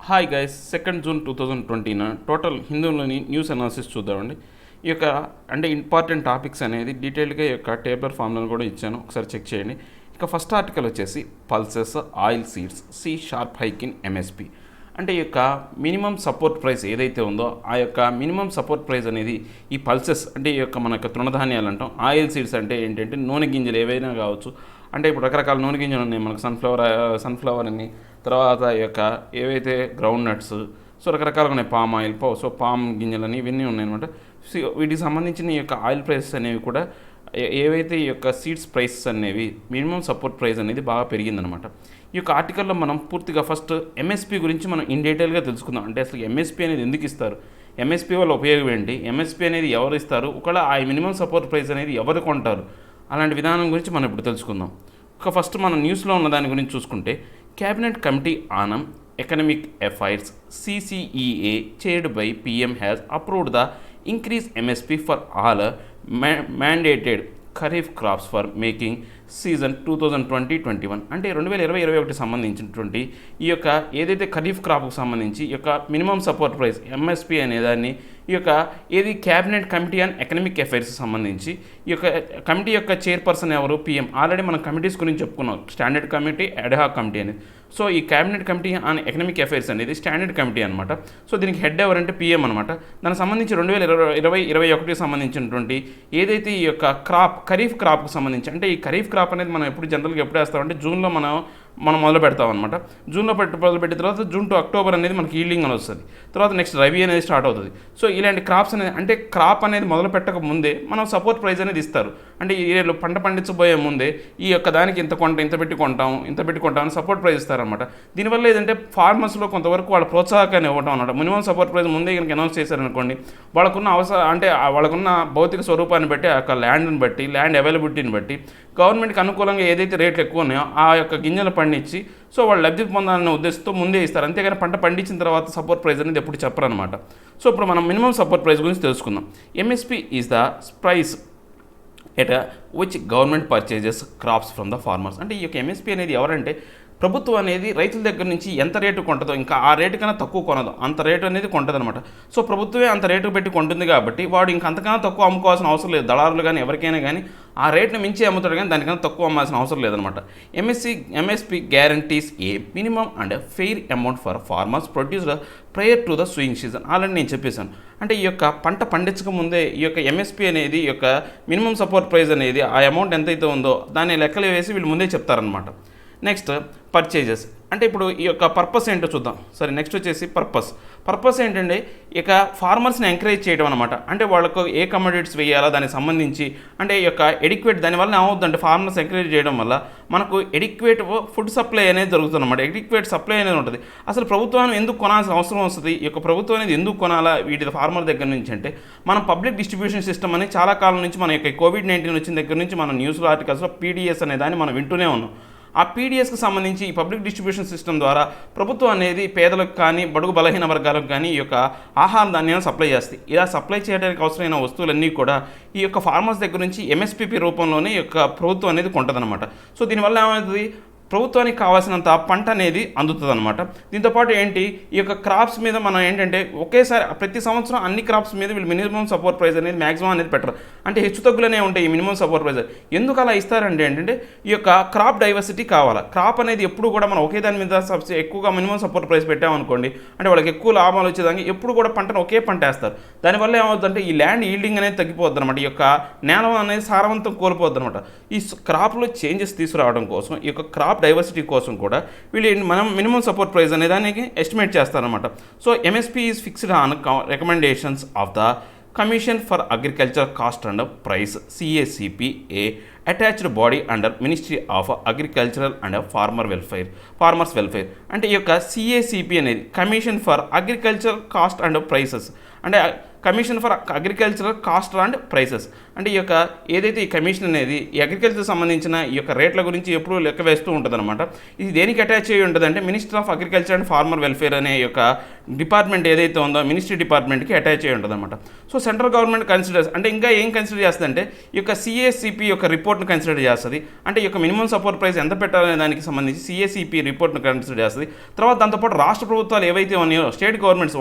Hi guys, 2 June 2020 total హిందూలోని news analysis చూద్దామండి. ఈ యొక్క అంటే ఇంపార్టెంట్ టాపిక్స్ అనేది డీటెయిల్గా ఈ యొక్క టేబులర్ ఫామ్లను కూడా ఇచ్చాను, ఒకసారి చెక్ చేయండి. ఇక ఫస్ట్ ఆర్టికల్ వచ్చేసి pulses oil seeds see sharp hike in MSP. అంటే ఈ యొక్క మినిమం సపోర్ట్ ప్రైస్ ఏదైతే ఉందో ఆ యొక్క మినిమం సపోర్ట్ ప్రైస్ అనేది ఈ పల్సెస్ అంటే ఈ యొక్క మన యొక్క తృణధాన్యాలు అంటాం. ఆయిల్ సీడ్స్ అంటే ఏంటంటే నూనె గింజలు ఏవైనా కావచ్చు. అంటే ఇప్పుడు రకరకాల నూనె గింజలు ఉన్నాయి మనకు, సన్ఫ్లవర్ అని, తర్వాత ఈ యొక్క ఏవైతే గ్రౌండ్ నట్స్, సో రకరకాలుగా ఉన్నాయి, పామ్ ఆయిల్, పామ్ గింజలని ఇవన్నీ ఉన్నాయన్నమాట. సో వీటికి సంబంధించిన ఈ యొక్క ఆయిల్ ప్రైసెస్ అనేవి కూడా ఏవైతే ఈ యొక్క సీడ్స్ ప్రైసెస్ అనేవి మినిమం సపోర్ట్ ప్రైస్ అనేది బాగా పెరిగిందనమాట. ఈ యొక్క ఆర్టికల్లో మనం పూర్తిగా ఫస్ట్ ఎంఎస్పి గురించి మనం ఇన్ డీటెయిల్గా తెలుసుకుందాం. అంటే అసలు ఎంఎస్పి అనేది ఎందుకు ఇస్తారు, ఎంఎస్పి వల్ల ఉపయోగం ఏంటి, ఎంఎస్పి అనేది ఎవరు ఇస్తారు, ఒకవేళ ఆ మినిమం సపోర్ట్ ప్రైస్ అనేది ఎవరు కొంటారు, అలాంటి విధానం గురించి మనం ఇప్పుడు తెలుసుకుందాం. ఒక ఫస్ట్ మనం న్యూస్లో ఉన్న దాని గురించి చూసుకుంటే, cabinet committee on economic affairs CCEA chaired by PM has approved the increased MSP for all mandated kharif crops for making season 2020-21. అంటే 2020-21 సంబంధించినటువంటి ఈ యొక్క ఏదైతే ఖరీఫ్ క్రాప్కు సంబంధించి ఈ యొక్క మినిమం సపోర్ట్ ప్రైస్ ఎంఎస్పి అనేదాన్ని ఈ యొక్క ఏది cabinet committee on economic affairs సంబంధించి ఈ యొక్క కమిటీ యొక్క చైర్పర్సన్ ఎవరు, PM. ఆల్రెడీ మనం కమిటీస్ గురించి చెప్పుకున్నాం, స్టాండర్డ్ కమిటీ, అడ్హాక్ కమిటీ అనేది. సో ఈ cabinet committee on economic affairs అనేది స్టాండర్డ్ కమిటీ అనమాట. సో దీనికి హెడ్ ఎవరంటే PM అనమాట. దానికి సంబంధించి 2020-21 సంబంధించినటువంటి ఏదైతే ఈ యొక్క ఖరీఫ్ క్రాప్కి సంబంధించి, అంటే ఈ ఖరీఫ్ క్రాప్ అనేది మనం ఎప్పుడు జనరల్గా ఎప్పుడు వేస్తామంటే జూన్లో మనం మొదలు పెడతాం అనమాట. జూన్లో మొదలుపెట్టిన తర్వాత జూన్ టు అక్టోబర్ అనేది మనకి ఈల్డింగ్ అని వస్తుంది. తర్వాత నెక్స్ట్ రబీ అనేది స్టార్ట్ అవుతుంది. సో ఇలాంటి క్రాప్స్ అనేది, అంటే క్రాప్ అనేది మొదలు పెట్టక ముందే మనం సపోర్ట్ ప్రైస్ అనేది ఇస్తారు. అంటే ఈ ఏరియాలో పంట పండించబోయే ముందే ఈ యొక్క దానికి ఇంత పెట్టి కొంటాం సపోర్ట్ ప్రైస్ ఇస్తారనమాట. దీనివల్ల ఏంటంటే ఫార్మర్స్లో కొంతవరకు వాళ్ళ ప్రోత్సాహకాన్ని ఇవ్వడం అనమాట. మినిమం సపోర్ట్ ప్రైస్ ముందే కనుక అనౌన్స్ చేశారనుకోండి, వాళ్ళకున్న అంటే వాళ్ళకున్న భౌతిక స్వరూపాన్ని బట్టి, ఆ యొక్క ల్యాండ్ని బట్టి, ల్యాండ్ అవైలబిలిటీని బట్టి గవర్నమెంట్కి అనుకూలంగా ఏదైతే రేట్లు ఎక్కువ ఉన్నాయో ఆ యొక్క గింజలు పండించి సో వాళ్ళు లబ్ధి పొందాలనే ఉద్దేశంతో ముందే ఇస్తారు. అంతేగాని పంట పండించిన తర్వాత సపోర్ట్ ప్రైస్ అనేది ఎప్పుడు చెప్పరనమాట. సో ఇప్పుడు మనం మినిమం సపోర్ట్ ప్రైస్ గురించి తెలుసుకుందాం. MSP is the price at which government purchases crops from the farmers. అంటే ఈ యొక్క ఎంఎస్పి అనేది ఎవరంటే ప్రభుత్వం అనేది రైతుల దగ్గర నుంచి ఎంత రేటు కొంటుందో, ఇంకా ఆ రేటు కన్నా తక్కువ కొనదు, అంత రేటు అనేది కొంటుంది అనమాట. సో ప్రభుత్వమే అంత రేటు పెట్టి కొంటుంది కాబట్టి వాడు ఇంక అంతకన్నా తక్కువ అమ్ముకోవాల్సిన అవసరం లేదు. దళారులు కానీ ఎవరికైనా కానీ ఆ రేట్ని మించి అమ్ముతాడు, కానీ దానికన్నా తక్కువ అమ్మాల్సిన అవసరం లేదనమాట. MSP guarantees A minimum and fair amount for farmers produced prior to the swing season. Already నేను చెప్పేశాను. అంటే ఈ యొక్క పంట పండించక ముందే ఈ యొక్క ఎంఎస్పి అనేది, ఈ యొక్క మినిమం సపోర్ట్ ప్రైస్ అనేది ఆ అమౌంట్ ఎంతైతే ఉందో దాన్ని లెక్కలు వేసి వీళ్ళు ముందే చెప్తారనమాట. Next purchases. అంటే ఇప్పుడు ఈ యొక్క పర్పస్ ఏంటో చూద్దాం. సరే, నెక్స్ట్ వచ్చేసి పర్పస్ ఏంటంటే ఇక ఫార్మర్స్ని ఎంకరేజ్ చేయడం అనమాట. అంటే వాళ్ళకు ఏ కమోడిటీస్ వేయాలో దానికి సంబంధించి, అంటే ఈ యొక్క ఎడిక్వేట్, దానివల్ల ఏమవుతుందంటే ఫార్మర్స్ ఎంకరేజ్ చేయడం వల్ల మనకు ఎడిక్వేట్ ఫుడ్ సప్లై అనేది జరుగుతుంది అనమాట. ఎడిక్వేట్ సప్లై అనేది ఉంటుంది. అసలు ప్రభుత్వాన్ని ఎందుకు కొనాల్సిన అవసరం వస్తుంది, ఈ యొక్క ప్రభుత్వం అనేది ఎందుకు కొనాలా వీటి ఫార్మర్ దగ్గర నుంచి అంటే, మనం పబ్లిక్ డిస్ట్రిబ్యూషన్ సిస్టమ్ అని చాలా కాలం నుంచి మన యొక్క COVID-19 వచ్చిన దగ్గర నుంచి మనం న్యూస్లో ఆర్టికల్స్లో PDS అనే దాన్ని మనం వింటూనే ఉన్నాం. ఆ PDSకి సంబంధించి ఈ పబ్లిక్ డిస్ట్రిబ్యూషన్ సిస్టమ్ ద్వారా ప్రభుత్వం అనేది పేదలకు కానీ బడుగు బలహీన వర్గాలకు కానీ ఈ యొక్క ఆహార ధాన్యాలను సప్లై చేస్తాయి. ఇలా సప్లై చేయడానికి అవసరమైన వస్తువులన్నీ కూడా ఈ యొక్క ఫార్మర్స్ దగ్గర నుంచి MSP రూపంలోనే ఈ యొక్క ప్రభుత్వం అనేది కొంటదనమాట. సో దీనివల్ల ఏమవుతుంది, ప్రభుత్వానికి కావాల్సినంత పంట అనేది అందుతుంది అనమాట. దీంతోపాటు ఏంటి, ఈ యొక్క క్రాప్స్ మీద మనం ఏంటంటే ఒకేసారి ప్రతి సంవత్సరం అన్ని క్రాప్స్ మీద వీళ్ళు మినిమం సపోర్ట్ ప్రైస్ అనేది మ్యాక్సిమం అనేది పెట్టరు. అంటే హెచ్చు తగ్గులనే ఉంటాయి ఈ మినిమం సపోర్ట్ ప్రైస్. ఎందుకు అలా ఇస్తారంటే ఏంటంటే ఈ యొక్క క్రాప్ డైవర్సిటీ కావాలి. క్రాప్ అనేది ఎప్పుడు కూడా మనం ఒకే దాని మీద ఎక్కువగా మినిమం సపోర్ట్ ప్రైస్ పెట్టామనుకోండి, అంటే వాళ్ళకి ఎక్కువ లాభాలు వచ్చేదానికి ఎప్పుడు కూడా పంటను ఒకే పంట వేస్తారు. దానివల్ల ఏమవుతుందంటే ఈ ల్యాండ్ ఈల్డింగ్ అనేది తగ్గిపోద్ది అనమాట. ఈ యొక్క నేల అనేది సారవంతం కోల్పోద్ది అనమాట. ఈ క్రాప్లో చేంజెస్ తీసుకురావడం కోసం, ఈ యొక్క క్రాప్ డైవర్సిటీ కోసం కూడా వీళ్ళు మనం మినిమం సపోర్ట్ ప్రైస్ అనే దానికి ఎస్టిమేట్ చేస్తారనమాట. So MSP is fixed on recommendations of the commission for agriculture cost and price CACP, a attached body under ministry of agricultural and farmers welfare. అంటే ఈ యొక్క CACP అనేది commission for agriculture cost and prices, అంటే commission for agricultural cost and prices. అంటే ఈ యొక్క ఏదైతే ఈ కమిషన్ అనేది ఈ అగ్రికల్చర్ సంబంధించిన ఈ యొక్క రేట్ల గురించి ఎప్పుడూ లెక్క వేస్తూ ఉంటుంది అనమాట. ఇది దేనికి అటాచ్ అయ్యి ఉంటుంది అంటే minister of agriculture and farmer welfare అనే యొక్క డిపార్ట్మెంట్ ఏదైతే ఉందో మినిస్ట్రీ డిపార్ట్మెంట్కి అటాచ్ అయ్యి ఉంటుంది అనమాట. సో సెంట్రల్ గవర్నమెంట్ కన్సిడర్స్ అంటే ఇంకా ఏం కన్సిడర్ చేస్తుందంటే ఈ యొక్క సిఏసిపి యొక్క రిపోర్ట్ను కన్సిడర్ చేస్తుంది. అంటే ఈ యొక్క మినిమం సపోర్ట్ ప్రైస్ ఎంత పెట్టాలనే దానికి సంబంధించి సిఏసిపి రిపోర్ట్ను కన్సిడర్ చేస్తుంది. తర్వాత దాంతోపాటు రాష్ట్ర ప్రభుత్వాలు ఏవైతే ఉన్నాయో స్టేట్ గవర్నమెంట్స్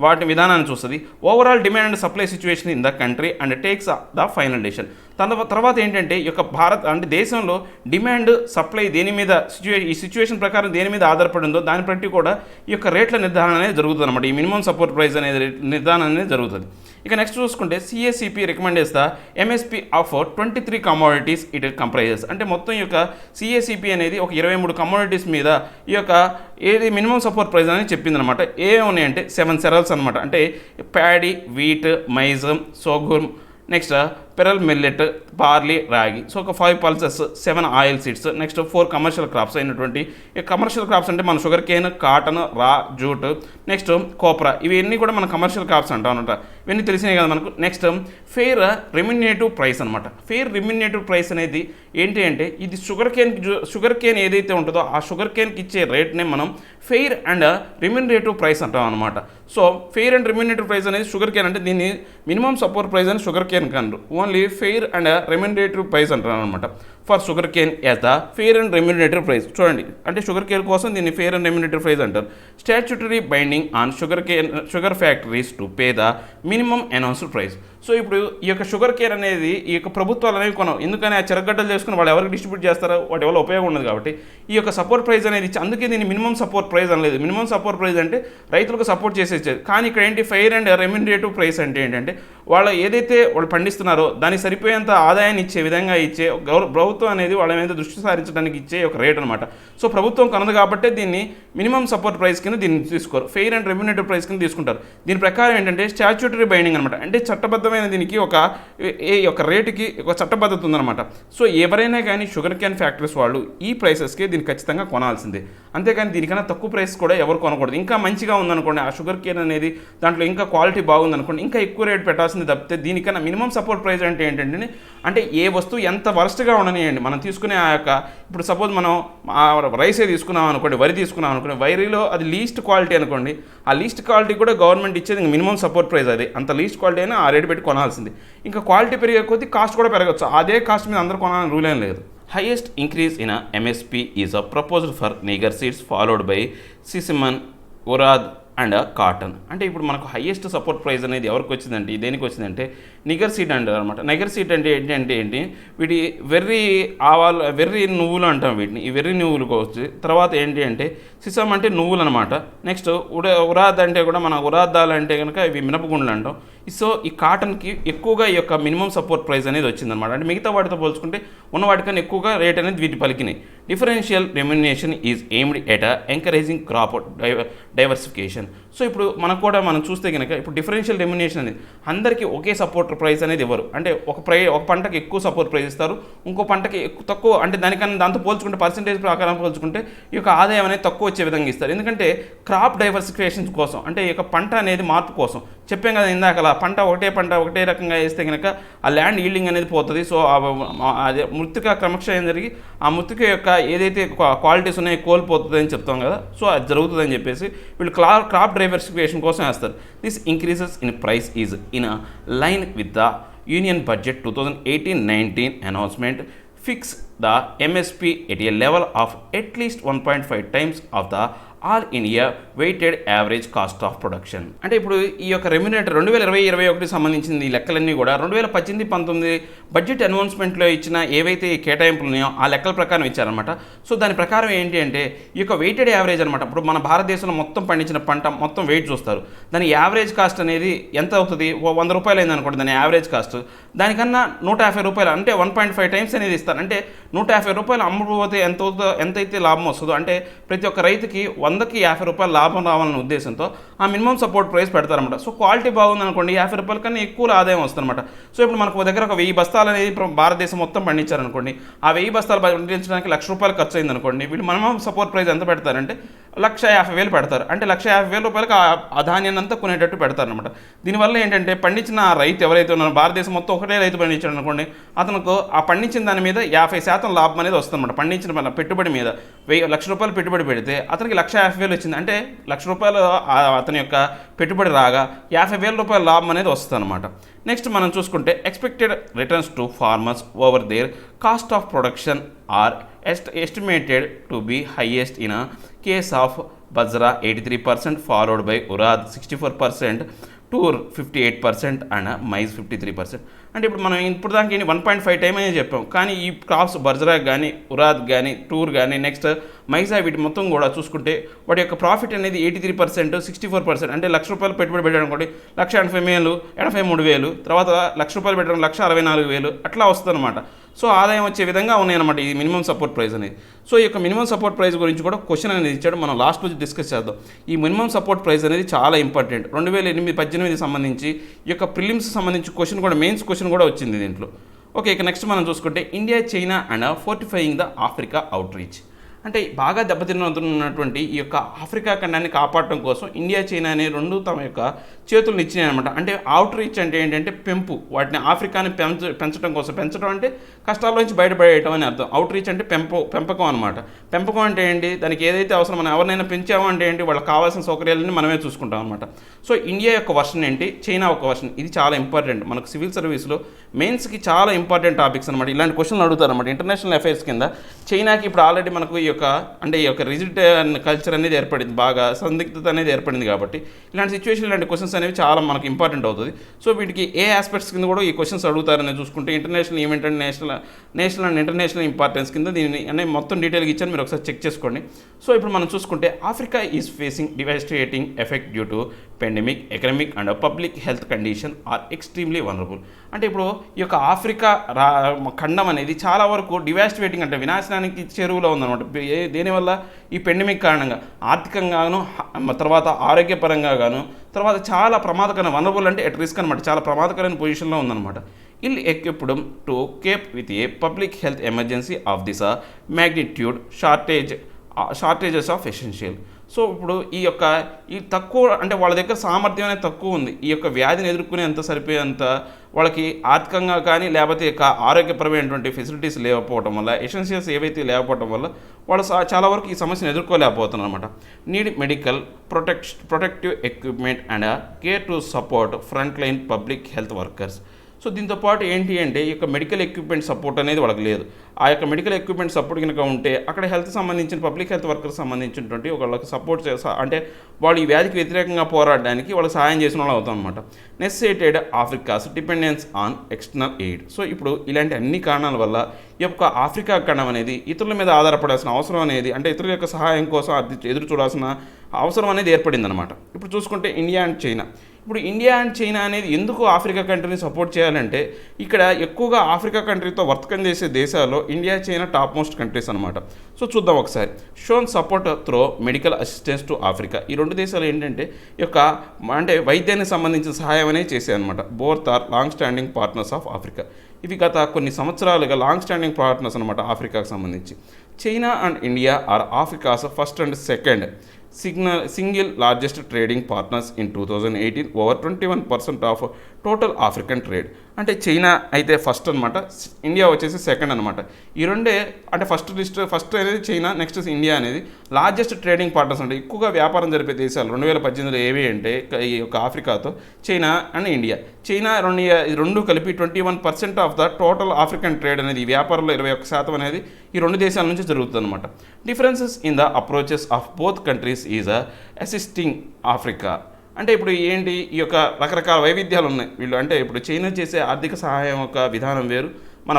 వాటి విధానాన్ని చూస్తుంది. Overall demand and supply situation in the country and takes the final decision. తర్వాత ఏంటంటే ఈ యొక్క భారత్ అంటే దేశంలో డిమాండ్ సప్లై దేని మీద ఈ సిచ్యువేషన్ ప్రకారం దేని మీద ఆధారపడి ఉందో దాన్ని బట్టి కూడా ఈ యొక్క రేట్ల నిర్ధారణ అనేది జరుగుతుంది అనమాట. ఈ మినిమం సపోర్ట్ ప్రైస్ అనేది నిర్ధారణ అనేది జరుగుతుంది. ఇక నెక్స్ట్ చూసుకుంటే సిఏసిపి రికమెండ్ చేస్తా MSP of 23 commodities it comprises. అంటే మొత్తం ఈ యొక్క సిఏసిపి అనేది ఒక 23 కమోడిటీస్ మీద ఈ యొక్క ఏది మినిమం సపోర్ట్ ప్రైస్ అని చెప్పింది అనమాట. ఏమేమి ఉన్నాయంటే 7 సెరల్స్ అనమాట. అంటే ప్యాడీ, వీట్, మైజ్, సోగూర్, next pearl millet, barley, ragi. So ఒక 5 pulses, 7 oil seeds, next 4 commercial crops అయినటువంటి ఈ కమర్షియల్ క్రాప్స్ అంటే మన sugarcane, cotton, raw, jute, next copra, ఇవన్నీ కూడా మన కమర్షియల్ క్రాప్స్ అంటాం అనమాట. ఇవన్నీ తెలిసినాయి కదా మనకు. నెక్స్ట్ ఫెయిర్ రెమ్యునేటివ్ ప్రైస్ అనమాట. ఫెయిర్ రెమ్యునేటివ్ ప్రైస్ అనేది ఏంటి అంటే ఇది షుగర్ కేన్ ఏదైతే ఉంటుందో ఆ షుగర్ కేన్కి ఇచ్చే రేట్నే మనం ఫెయిర్ అండ్ రెమ్యునరేటివ్ ప్రైస్ అంటాం అనమాట. So fair and remunerative price అనేది షుగర్ కేన్ అంటే దీన్ని మినిమం సపోర్ట్ ప్రైస్ అని షుగర్ కేన్ కనరు, only fair and remunerative price అంటారు అనమాట. For sugarcane as the fair and remunerative price. చూడండి అంటే షుగర్ కేన్ కోసం దీన్ని ఫెయిర్ అండ్ రెమ్యునరేటివ్ ప్రైస్ అంటారు. Statutory binding on sugar factories to pay the minimum announced price. So ఇప్పుడు ఈ యొక్క షుగర్ కేన్ అనేది ఈ యొక్క ప్రభుత్వాలు అనేవి కొనవు. ఎందుకని ఆ చెరగడ్డలు చేసుకుని వాళ్ళు ఎవరికి డిస్ట్రిబ్యూట్ చేస్తారో వాటి వల్ల ఉపయోగం ఉండదు. కాబట్టి ఈ యొక్క సపోర్ట్ ప్రైస్ అనేది అందుకే దీన్ని మినిమం సపోర్ట్ ప్రైస్ అనలేదు. మినిమం సపోర్ట్ ప్రైస్ అంటే రైతులకు సపోర్ట్ చేసేది. కానీ ఇక్కడ ఏంటి ఫెయిర్ అండ్ రెమ్యునరేటివ్ ప్రైస్ అంటే ఏంటంటే వాళ్ళు ఏదైతే వాళ్ళు పండిస్తున్నారో దానికి సరిపోయేంత ఆదాయాన్ని ఇచ్చే విధంగా ఇచ్చే ప్రభుత్వం అనేది వాళ్ళ మీద దృష్టి సారించడానికి ఇచ్చే ఒక రేట్ అనమాట. సో ప్రభుత్వం కొనదు కాబట్టి దీన్ని మినిమం సపోర్ట్ ప్రైస్ కింద దీన్ని తీసుకోరు, ఫెయిర్ అండ్ రెమ్యునరేటివ్ ప్రైస్ కింద తీసుకుంటారు. దీని ప్రకారం ఏంటంటే స్టాట్యూటరీ బైండింగ్ అనమాట. అంటే చట్టబద్ధమైన దీనికి ఒక రేటుకి ఒక చట్టబద్ధత ఉందన్నమాట. సో ఎవరైనా కానీ షుగర్ క్యాన్ ఫ్యాక్టరీస్ వాళ్ళు ఈ ప్రైసెస్కి దీన్ని ఖచ్చితంగా కొనాల్సిందే. అంతేకాని దీనికన్నా తక్కువ ప్రైస్ కూడా ఎవరు కొనకూడదు. ఇంకా మంచిగా ఉందనుకోండి ఆ షుగర్ కేన్ అనేది దాంట్లో ఇంకా క్వాలిటీ బాగుందనుకోండి ఇంకా ఎక్కువ రేట్ పెట్టాల్సింది తప్పితే దీనికన్నా మినిమం సపోర్ట్ ప్రైస్ అంటే ఏంటంటే అంటే ఏ వస్తువు ఎంత వరస్ట్గా ఉండనియండి మనం తీసుకునే ఆ యొక్క ఇప్పుడు సపోజ్ మనం రైసే తీసుకున్నాం అనుకోండి, వరి తీసుకున్నాం అనుకోండి, వరిలో అది లీస్ట్ క్వాలిటీ అనుకోండి, ఆ లీస్ట్ క్వాలిటీ కూడా గవర్నమెంట్ ఇచ్చేది మినిమం సపోర్ట్ ప్రైస్. అది అంత లీస్ట్ క్వాలిటీ అయినా ఆ రేటు పెట్టి కొనాల్సింది. ఇంకా క్వాలిటీ పెరిగే కొద్దీ కాస్ట్ కూడా పెరగచ్చు. అదే కాస్ట్ మీద అందరూ కొనాలని రూల్ ఏం లేదు. Highest increase in a MSP is a proposed for Niger seeds followed by Sisman, Urad and cotton. అంటే ఇప్పుడు మనకు హైయెస్ట్ సపోర్ట్ ప్రైస్ అనేది ఎవరికి వచ్చిందంటే దేనికి వచ్చిందంటే నిగర్ సీడ్ అంటారు అనమాట. నిగర్ సీడ్ అంటే ఏంటి వీటి వెర్రి నువ్వులు అంటాం వీటిని. ఈ వెర్రి నువ్వులకు వచ్చి తర్వాత ఏంటి అంటే సిసమ్ అంటే నువ్వులు అనమాట. నెక్స్ట్ ఉరాద్ అంటే కూడా మన ఉరాదాలు అంటే కనుక ఇవి మినపగుండ్లు అంటాం. సో ఈ కాటన్కి ఎక్కువగా ఈ యొక్క మినిమం సపోర్ట్ ప్రైస్ అనేది వచ్చిందనమాట. అంటే మిగతా వాటితో పోల్చుకుంటే ఉన్న వాటికన్నా ఎక్కువగా రేట్ అనేది వీటి పలికినాయి. Differential remuneration is aimed at encouraging crop diversification. So ఇప్పుడు మనం చూస్తే కనుక ఇప్పుడు డిఫరెన్షియల్ రెమ్యునేషన్ అనేది అందరికీ ఒకే సపోర్ట్ ప్రైస్ అనేది ఇవ్వరు. అంటే ఒక పంటకి ఎక్కువ సపోర్ట్ ప్రైస్ ఇస్తారు, ఇంకో పంటకి తక్కువ, అంటే దాంతో పోల్చుకుంటే పర్సెంటేజ్ ప్రకారం పోల్చుకుంటే ఈ యొక్క ఆదాయం అనేది తక్కువ వచ్చే విధంగా ఇస్తారు. ఎందుకంటే క్రాప్ డైవర్సిఫికేషన్ కోసం, అంటే ఈ యొక్క పంట అనేది మార్పు కోసం చెప్పాం కదా ఇందాక, ఒకటే రకంగా వేస్తే కనుక ఆ ల్యాండ్ ఈల్డింగ్ అనేది పోతుంది. సో అదే మృతిక క్రమక్షయం జరిగి ఆ మృతిక యొక్క ఏదైతే క్వాలిటీస్ ఉన్నాయో కోల్పోతుంది అని చెప్తాం కదా. సో అది జరుగుతుందని చెప్పేసి వీళ్ళు క్రాప్ డైవర్సిఫికేషన్ కోసం వేస్తారు. This increases in price is in line with the union budget 2018-19 announcement fix the MSP at a level of at least 1.5 times of the all India weighted average cost of production. అంటే ఇప్పుడు ఈ యొక్క రెమ్యునేటర్ 2020-21 సంబంధించింది ఈ లెక్కలన్నీ కూడా 2018-19 బడ్జెట్ అనౌన్స్మెంట్లో ఇచ్చిన ఏవైతే కేటాయింపులు ఉన్నాయో ఆ లెక్కల ప్రకారం ఇచ్చారనమాట. సో దాని ప్రకారం ఏంటి అంటే ఈ యొక్క వెయిటెడ్ యావరేజ్ అనమాట. ఇప్పుడు మన భారతదేశంలో మొత్తం పండించిన పంట మొత్తం వెయిట్ చూస్తారు. దాని యావరేజ్ కాస్ట్ అనేది ఎంత అవుతుంది, 100 రూపాయలు అయింది అనుకోండి దాని యావరేజ్ కాస్ట్, దానికన్నా 150 రూపాయలు అంటే 1.5 times అనేది ఇస్తారు. అంటే 150 రూపాయలు అమ్ముడుపోతే ఎంతైతే లాభం వస్తుందో, అంటే ప్రతి ఒక్క రైతుకి 100కి 50 రూపాయలు లాభం రావాలనే ఉద్దేశంతో ఆ మినిమం సపోర్ట్ ప్రైస్ పెడతారనమాట. సో క్వాలిటీ బాగుంది అనుకోండి 50 రూపాయల కన్నా ఎక్కువ ఆదాయం వస్తుందన్నమాట. సో ఇప్పుడు మనకు దగ్గర ఒక 1000 బస్తాలు అనేది భారతదేశం మొత్తం పండించారనుకోండి, ఆ 1000 బస్తాలు పండించడానికి 1,00,000 రూపాయలు ఖర్చు అయింది అనుకోండి, వీళ్ళు మినిమం సపోర్ట్ ప్రైస్ ఎంత పెడతారంటే 1,50,000 పెడతారు. అంటే 1,50,000 రూపాయలకి ఆ ధాన్యాన్ని అంతా కొనేటట్టు పెడతారనమాట. దీనివల్ల ఏంటంటే పండించిన ఆ రైతు ఎవరైతే ఉన్నారో, భారతదేశం మొత్తం ఒకటే రైతు పండించాడు అనుకోండి, అతనికి ఆ పండించిన దాని మీద 50% లాభం అనేది వస్తుందన్నమాట. పండించిన పెట్టుబడి మీద ₹1,00,000 పెట్టుబడి పెడితే అతనికి 1,50,000 వచ్చింది. అంటే ₹1,00,000 అతని యొక్క పెట్టుబడి రాగా ₹50,000 లాభం అనేది వస్తుంది అనమాట. నెక్స్ట్ మనం చూసుకుంటే expected returns to farmers over their cost of production are estimated to be highest in case of bajra 83%, followed by urad 64%, tur 58% and maize 53%. అంటే ఇప్పుడు మనం ఇప్పుడు దానికి 1.5 టైం అనేది చెప్పాం, కానీ ఈ క్రాప్స్ బజ్రా కానీ, ఉరాద్ కానీ, టూర్ కానీ, నెక్స్ట్ మైజా, వీటి మొత్తం కూడా చూసుకుంటే వాటి యొక్క ప్రాఫిట్ అనేది 83%, 64%. అంటే ₹1,00,000 పెట్టుబడి పెట్టడం కూడా 1,80,000, 83,000, తర్వాత ₹1,00,000 పెట్టడం 1,64,000 అట్లా వస్తుందన్నమాట. సో ఆదాయం వచ్చే విధంగా ఉన్నాయన్నమాట ఈ మినిమం సపోర్ట్ ప్రైస్ అనేది. సో ఈ యొక్క మినిమం సపోర్ట్ ప్రైస్ గురించి కూడా క్వశ్చన్ అనేది ఇచ్చాడు, మనం లాస్ట్ రోజు డిస్కస్ చేద్దాం. ఈ మినిమం సపోర్ట్ ప్రైస్ అనేది చాలా ఇంపార్టెంట్. 2008-18 సంబంధించి ఈ యొక్క ప్రిలిమ్స్ సంబంధించి క్వశ్చన్ కూడా, మెయిన్స్ క్వశ్చన్ కూడా వచ్చింది దీంట్లో. ఓకే, ఇక నెక్స్ట్ మనం చూసుకుంటే India, China and fortifying the Africa outreach. అంటే బాగా దెబ్బతిన్నటువంటి ఈ యొక్క ఆఫ్రికా ఖండాన్ని కాపాడటం కోసం ఇండియా, చైనా అనే రెండు తమ యొక్క చేతులను ఇచ్చినాయి అనమాట. అంటే అవుట్ రీచ్ అంటే ఏంటంటే పెంపు, వాటిని ఆఫ్రికాని పెంచడం కోసం, పెంచడం అంటే కష్టాల్లోంచి బయటపడేయటం అని అర్థం. అవుట్ రీచ్ అంటే పెంపకం అనమాట. పెంపకం అంటే ఏంటి, దానికి ఏదైతే అవసరం, మనం ఎవరినైనా పెంచామో అంటే ఏంటి, వాళ్ళకి కావాల్సిన సౌకర్యాలని మనమే చూసుకుంటాం అనమాట. సో ఇండియా యొక్క వర్షన్ ఏంటి, చైనా ఒక వర్షన్. ఇది చాలా ఇంపార్టెంట్ మనకు సివిల్ సర్వీస్లో మెయిన్స్కి చాలా ఇంపార్టెంట్ టాపిక్స్ అనమాట. ఇలాంటి క్వశ్చన్లు అడుగుతారు అనమాట. ఇంటర్నేషనల్ అఫైర్స్ కింద చైనాకి ఇప్పుడు ఆల్రెడీ మనకు ఈ యొక్క రిజిడ్ కల్చర్ అనేది ఏర్పడింది, బాగా సందిగ్ధత అనేది ఏర్పడింది. కాబట్టి ఇలాంటి సిచ్యువేషన్, ఇలాంటి క్వశ్చన్స్ అనేవి చాలా మనకు ఇంపార్టెంట్ అవుతుంది. సో వీటికి ఏ ఆస్పెక్ట్స్ కింద కూడా ఈ క్వశ్చన్స్ అడుగుతారని చూసుకుంటే international event and national and international importance కింద దీన్ని అనేది మొత్తం డీటెయిల్గా ఇచ్చాను, మీరు ఒకసారి చెక్ చేసుకోండి. సో ఇప్పుడు మనం చూసుకుంటే Africa is facing devastating effect due to pandemic, economic and public health condition or extremely vulnerable. అంటే ఇప్పుడు ఈ యొక్క ఆఫ్రికా ఖండం అనేది చాలా వరకు డివాస్టివేటింగ్ అంటే వినాశనానికి చెరువులో ఉందన్నమాట. దేనివల్ల, ఈ పెండమిక్ కారణంగా ఆర్థికంగాను, తర్వాత ఆరోగ్యపరంగా గాను, తర్వాత చాలా ప్రమాదకరమైన, వనరబుల్ అంటే ఎట్ రిస్క్ అనమాట, చాలా ప్రమాదకరమైన పొజిషన్లో ఉందన్నమాట. Ill equipped to cope with a public health emergency of this magnitude shortages of essential. So ఇప్పుడు ఈ తక్కువ అంటే వాళ్ళ దగ్గర సామర్థ్యం అనేది తక్కువ ఉంది, ఈ యొక్క వ్యాధిని ఎదుర్కొనేంత సరిపోయేంత వాళ్ళకి ఆర్థికంగా కానీ, లేకపోతే ఆరోగ్యపరమైనటువంటి ఫెసిలిటీస్ లేకపోవడం వల్ల, ఎసెన్షియల్స్ ఏవైతే లేకపోవడం వల్ల వాళ్ళు చాలా వరకు ఈ సమస్యను ఎదుర్కోలేకపోతున్నారు అనమాట. Need medical protective equipment and care to support front line public health workers. So దీంతో పాటు ఏంటి అంటే ఈ యొక్క మెడికల్ ఎక్విప్మెంట్ సపోర్ట్ అనేది వాళ్ళకి లేదు. ఆ యొక్క మెడికల్ ఎక్విప్మెంట్ సపోర్ట్ కనుక ఉంటే అక్కడ హెల్త్ సంబంధించిన, పబ్లిక్ హెల్త్ వర్కర్స్ సంబంధించినటువంటి వాళ్ళకి సపోర్ట్ అంటే వాళ్ళు ఈ వ్యాధికి వ్యతిరేకంగా పోరాడడానికి వాళ్ళకి సహాయం చేసిన వాళ్ళు అవుతాం అనమాట. నెసెసిటేటెడ్ Africa's dependence on external aid. So ఇప్పుడు ఇలాంటి అన్ని కారణాల వల్ల ఈ యొక్క ఆఫ్రికా ఖండం అనేది ఇతరుల మీద ఆధారపడాల్సిన అవసరం అనేది, అంటే ఇతరుల యొక్క సహాయం కోసం ఎదురు చూడాల్సిన అవసరం అనేది ఏర్పడింది అనమాట. ఇప్పుడు చూసుకుంటే ఇండియా అండ్ చైనా. ఇప్పుడు ఇండియా అండ్ చైనా అనేది ఎందుకు ఆఫ్రికా కంట్రీని సపోర్ట్ చేయాలంటే, ఇక్కడ ఎక్కువగా ఆఫ్రికా కంట్రీతో వర్తకం చేసే దేశాల్లో India, China top most countries అనమాట. సో చూద్దాం ఒకసారి. Shown support throw medical assistance to Africa. ఈ రెండు దేశాలు ఏంటంటే అంటే వైద్యానికి సంబంధించిన సహాయం అనేది చేసాయి అనమాట. Both are long standing partners of Africa. ఇవి గత కొన్ని సంవత్సరాలుగా లాంగ్ స్టాండింగ్ పార్ట్నర్స్ అనమాట ఆఫ్రికాకు సంబంధించి. China and India are Africa's first and second single largest trading partners in 2018, over 21% of total African trade. అంటే చైనా అయితే ఫస్ట్ అనమాట, ఇండియా వచ్చేసి సెకండ్ అనమాట. ఈ రెండే అంటే ఫస్ట్ అనేది చైనా, నెక్స్ట్ ఇండియా అనేది లార్జెస్ట్ ట్రేడింగ్ పార్ట్నర్స్. అంటే ఎక్కువగా వ్యాపారం జరిపే దేశాలు 2018లో ఏవి అంటే ఈ యొక్క ఆఫ్రికాతో చైనా అండ్ ఇండియా. చైనా రెండు కలిపి 21% of the total African trade అనేది, ఈ వ్యాపారంలో 21% అనేది ఈ రెండు దేశాల నుంచి జరుగుతుంది అనమాట. Differences in the approaches of both countries is assisting Africa. అంటే ఇప్పుడు ఏంటి, ఈ యొక్క రకరకాల వైవిధ్యాలు ఉన్నాయి వీళ్ళు. అంటే ఇప్పుడు చైనా చేసే ఆర్థిక సహాయం యొక్క విధానం వేరు, మన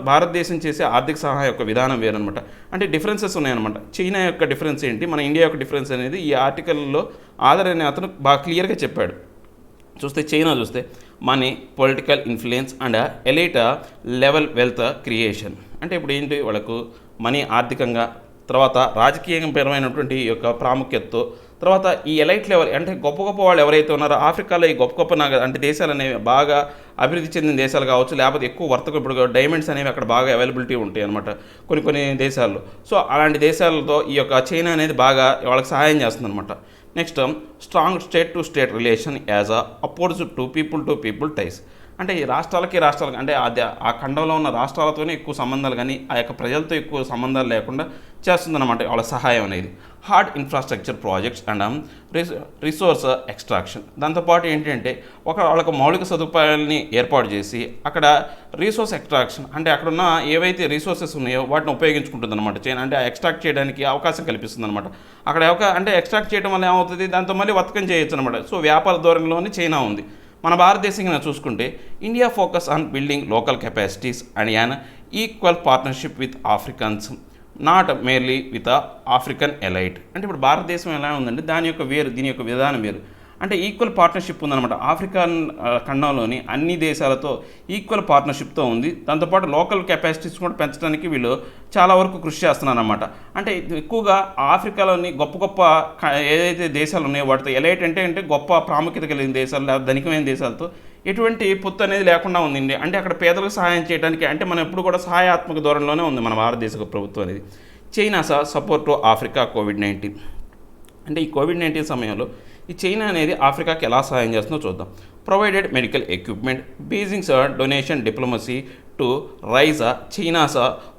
భారతదేశం చేసే ఆర్థిక సహాయం యొక్క విధానం వేరు అనమాట. అంటే డిఫరెన్సెస్ ఉన్నాయన్నమాట. చైనా యొక్క డిఫరెన్స్ ఏంటి, మన ఇండియా యొక్క డిఫరెన్స్ అనేది ఈ ఆర్టికల్లో ఆధార్ అనే అతను బాగా క్లియర్గా చెప్పాడు. చైనా చూస్తే money, political influence and elite level wealth creation. అంటే ఇప్పుడు ఏంటి, వాళ్ళకు మనీ, ఆర్థికంగా, తర్వాత రాజకీయపరమైనటువంటి యొక్క ప్రాముఖ్యతతో, తర్వాత ఈ ఎలైట్ లెవెల్ అంటే గొప్ప గొప్ప వాళ్ళు ఎవరైతే ఉన్నారో ఆఫ్రికాలో ఈ గొప్ప గొప్ప అంటే దేశాలు అనేవి బాగా అభివృద్ధి చెందిన దేశాలు కావచ్చు, లేకపోతే ఎక్కువ వర్తకం ఇప్పుడు డైమండ్స్ అనేవి అక్కడ బాగా అవైలబిలిటీ ఉంటాయి అనమాట కొన్ని దేశాల్లో. సో అలాంటి దేశాలతో ఈ యొక్క చైనా అనేది బాగా వాళ్ళకి సహాయం చేస్తుంది అనమాట. Next strong state to state relation as opposed to people ties. అంటే ఈ రాష్ట్రాలకి అంటే ఆ ఖండంలో ఉన్న రాష్ట్రాలతోనే ఎక్కువ సంబంధాలు కానీ ఆ యొక్క ప్రజలతో ఎక్కువ సంబంధాలు లేకుండా చేస్తుందన్నమాట వాళ్ళ సహాయం అనేది. Hard infrastructure projects and resource extraction. దాంతోపాటు ఏంటంటే వాళ్ళకు మౌలిక సదుపాయాలని ఏర్పాటు చేసి అక్కడ రిసోర్స్ ఎక్స్ట్రాక్షన్ అంటే అక్కడున్న ఏవైతే రిసోర్సెస్ ఉన్నాయో వాటిని ఉపయోగించుకుంటుంది అనమాట చైనా. అంటే ఎక్స్ట్రాక్ట్ చేయడానికి అవకాశం కల్పిస్తుంది అనమాట. అక్కడ అంటే ఎక్స్ట్రాక్ట్ చేయడం వల్ల ఏమవుతుంది, దాంతో మళ్ళీ వర్తకం చేయొచ్చు అనమాట. సో వ్యాపార ధోరణిలోనే చైనా ఉంది. మన భారతదేశంగా చూసుకుంటే India focus on building local capacities and an equal partnership with Africans, not merely with African elite. అంటే ఇప్పుడు భారతదేశం ఎలా ఉందంటే దీని యొక్క విధానం వేరు. అంటే ఈక్వల్ పార్ట్నర్షిప్ ఉందన్నమాట. ఆఫ్రికన్ ఖండంలోని అన్ని దేశాలతో ఈక్వల్ పార్ట్నర్షిప్తో ఉంది. దాంతోపాటు లోకల్ కెపాసిటీస్ కూడా పెంచడానికి వీళ్ళు చాలా వరకు కృషి చేస్తున్నారన్నమాట. అంటే ఎక్కువగా ఆఫ్రికాలోని గొప్ప ఏదైతే దేశాలు ఉన్నాయో వాటితో ఎలైట్ అంటే గొప్ప ప్రాముఖ్యత కలిగిన దేశాలు లేదా ధనికమైన దేశాలతో ఎటువంటి పొత్తు అనేది లేకుండా ఉంది ఇండియా. అంటే అక్కడ పేదలకు సహాయం చేయడానికి అంటే మనం ఎప్పుడు కూడా సహాయాత్మక ధోరణిలోనే ఉంది మన భారతదేశ ప్రభుత్వం అనేది. China support to Africa COVID-19. అంటే ఈ కోవిడ్-19 సమయంలో ఈ చైనా అనేది ఆఫ్రికాకి ఎలా సహాయం చేస్తుందో చూద్దాం. Provided medical equipment, Beijing's donation diplomacy to raise China's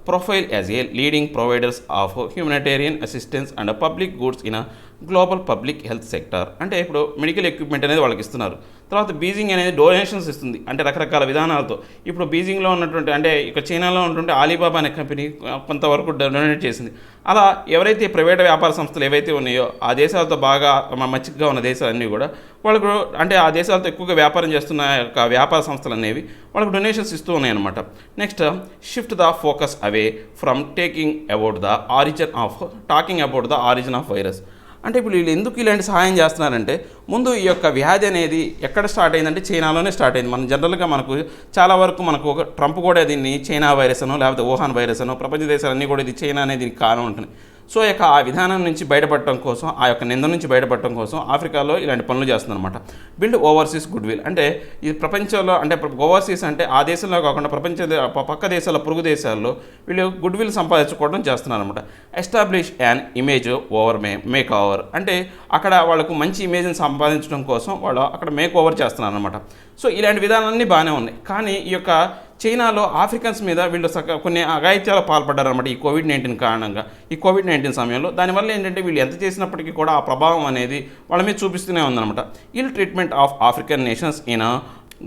profile as a leading providers of humanitarian assistance and public goods in global public health sector. అంటే ఇప్పుడు మెడికల్ ఎక్విప్మెంట్ అనేది వాళ్ళకి ఇస్తున్నారు. తర్వాత బీజింగ్ అనేది డొనేషన్స్ ఇస్తుంది అంటే రకరకాల విధానాలతో. ఇప్పుడు బీజింగ్లో ఉన్నటువంటి అంటే ఇక చైనాలో ఉన్నటువంటి ఆలీబాబా అనే కంపెనీ కొంతవరకు డొనేట్ చేసింది. అలా ఎవరైతే ప్రైవేట్ వ్యాపార సంస్థలు ఏవైతే ఉన్నాయో ఆ దేశాలతో బాగా మచ్చికగా ఉన్న దేశాలన్నీ కూడా వాళ్ళకు అంటే ఆ దేశాలతో ఎక్కువగా వ్యాపారం చేస్తున్న యొక్క వ్యాపార సంస్థలు అనేవి వాళ్ళకు డొనేషన్స్ ఇస్తూ ఉన్నాయన్నమాట. Next shift the focus away from talking about the origin of virus. అంటే ఇప్పుడు వీళ్ళు ఎందుకు ఇలాంటి సహాయం చేస్తున్నారంటే ముందు ఈ యొక్క వ్యాధి అనేది ఎక్కడ స్టార్ట్ అయిందంటే చైనాలోనే స్టార్ట్ అయింది. మనం జనరల్గా చాలా వరకు ఒక ట్రంప్ కూడా దీన్ని చైనా వైరస్ అనో లేకపోతే వుహాన్ వైరస్ అనో ప్రపంచ దేశాలన్నీ కూడా ఇది చైనా అనేది దీనికి కారణం ఉంటుంది. సో ఆ విధానం నుంచి బయటపడటం కోసం ఆ యొక్క నింద నుంచి బయటపడటం కోసం ఆఫ్రికాలో ఇలాంటి పనులు చేస్తుందన్నమాట. Build overseas goodwill. అంటే ఇది ప్రపంచంలో అంటే ఓవర్సీస్ అంటే ఆ దేశంలో కాకుండా పక్క దేశాల పొరుగు దేశాల్లో వీళ్ళు గుడ్ విల్ సంపాదించుకోవడం చేస్తున్నారన్నమాట. Establish an image over make over. అంటే అక్కడ వాళ్ళకు మంచి ఇమేజ్ని సంపాదించడం కోసం వాళ్ళు అక్కడ మేక్ ఓవర్ చేస్తున్నారన్నమాట. సో ఇలాంటి విధానాలన్నీ బాగానే ఉన్నాయి. కానీ ఈ యొక్క చైనాలో ఆఫ్రికన్స్ మీద వీళ్ళు కొన్ని అఘాయిత్యాలు పాల్పడ్డారన్నమాట ఈ కోవిడ్-19 కారణంగా. ఈ కోవిడ్-19 సమయంలో దానివల్ల ఏంటంటే వీళ్ళు ఎంత చేసినప్పటికీ కూడా ఆ ప్రభావం అనేది వాళ్ళ మీద చూపిస్తూనే ఉందన్నమాట. Ill treatment of African nations in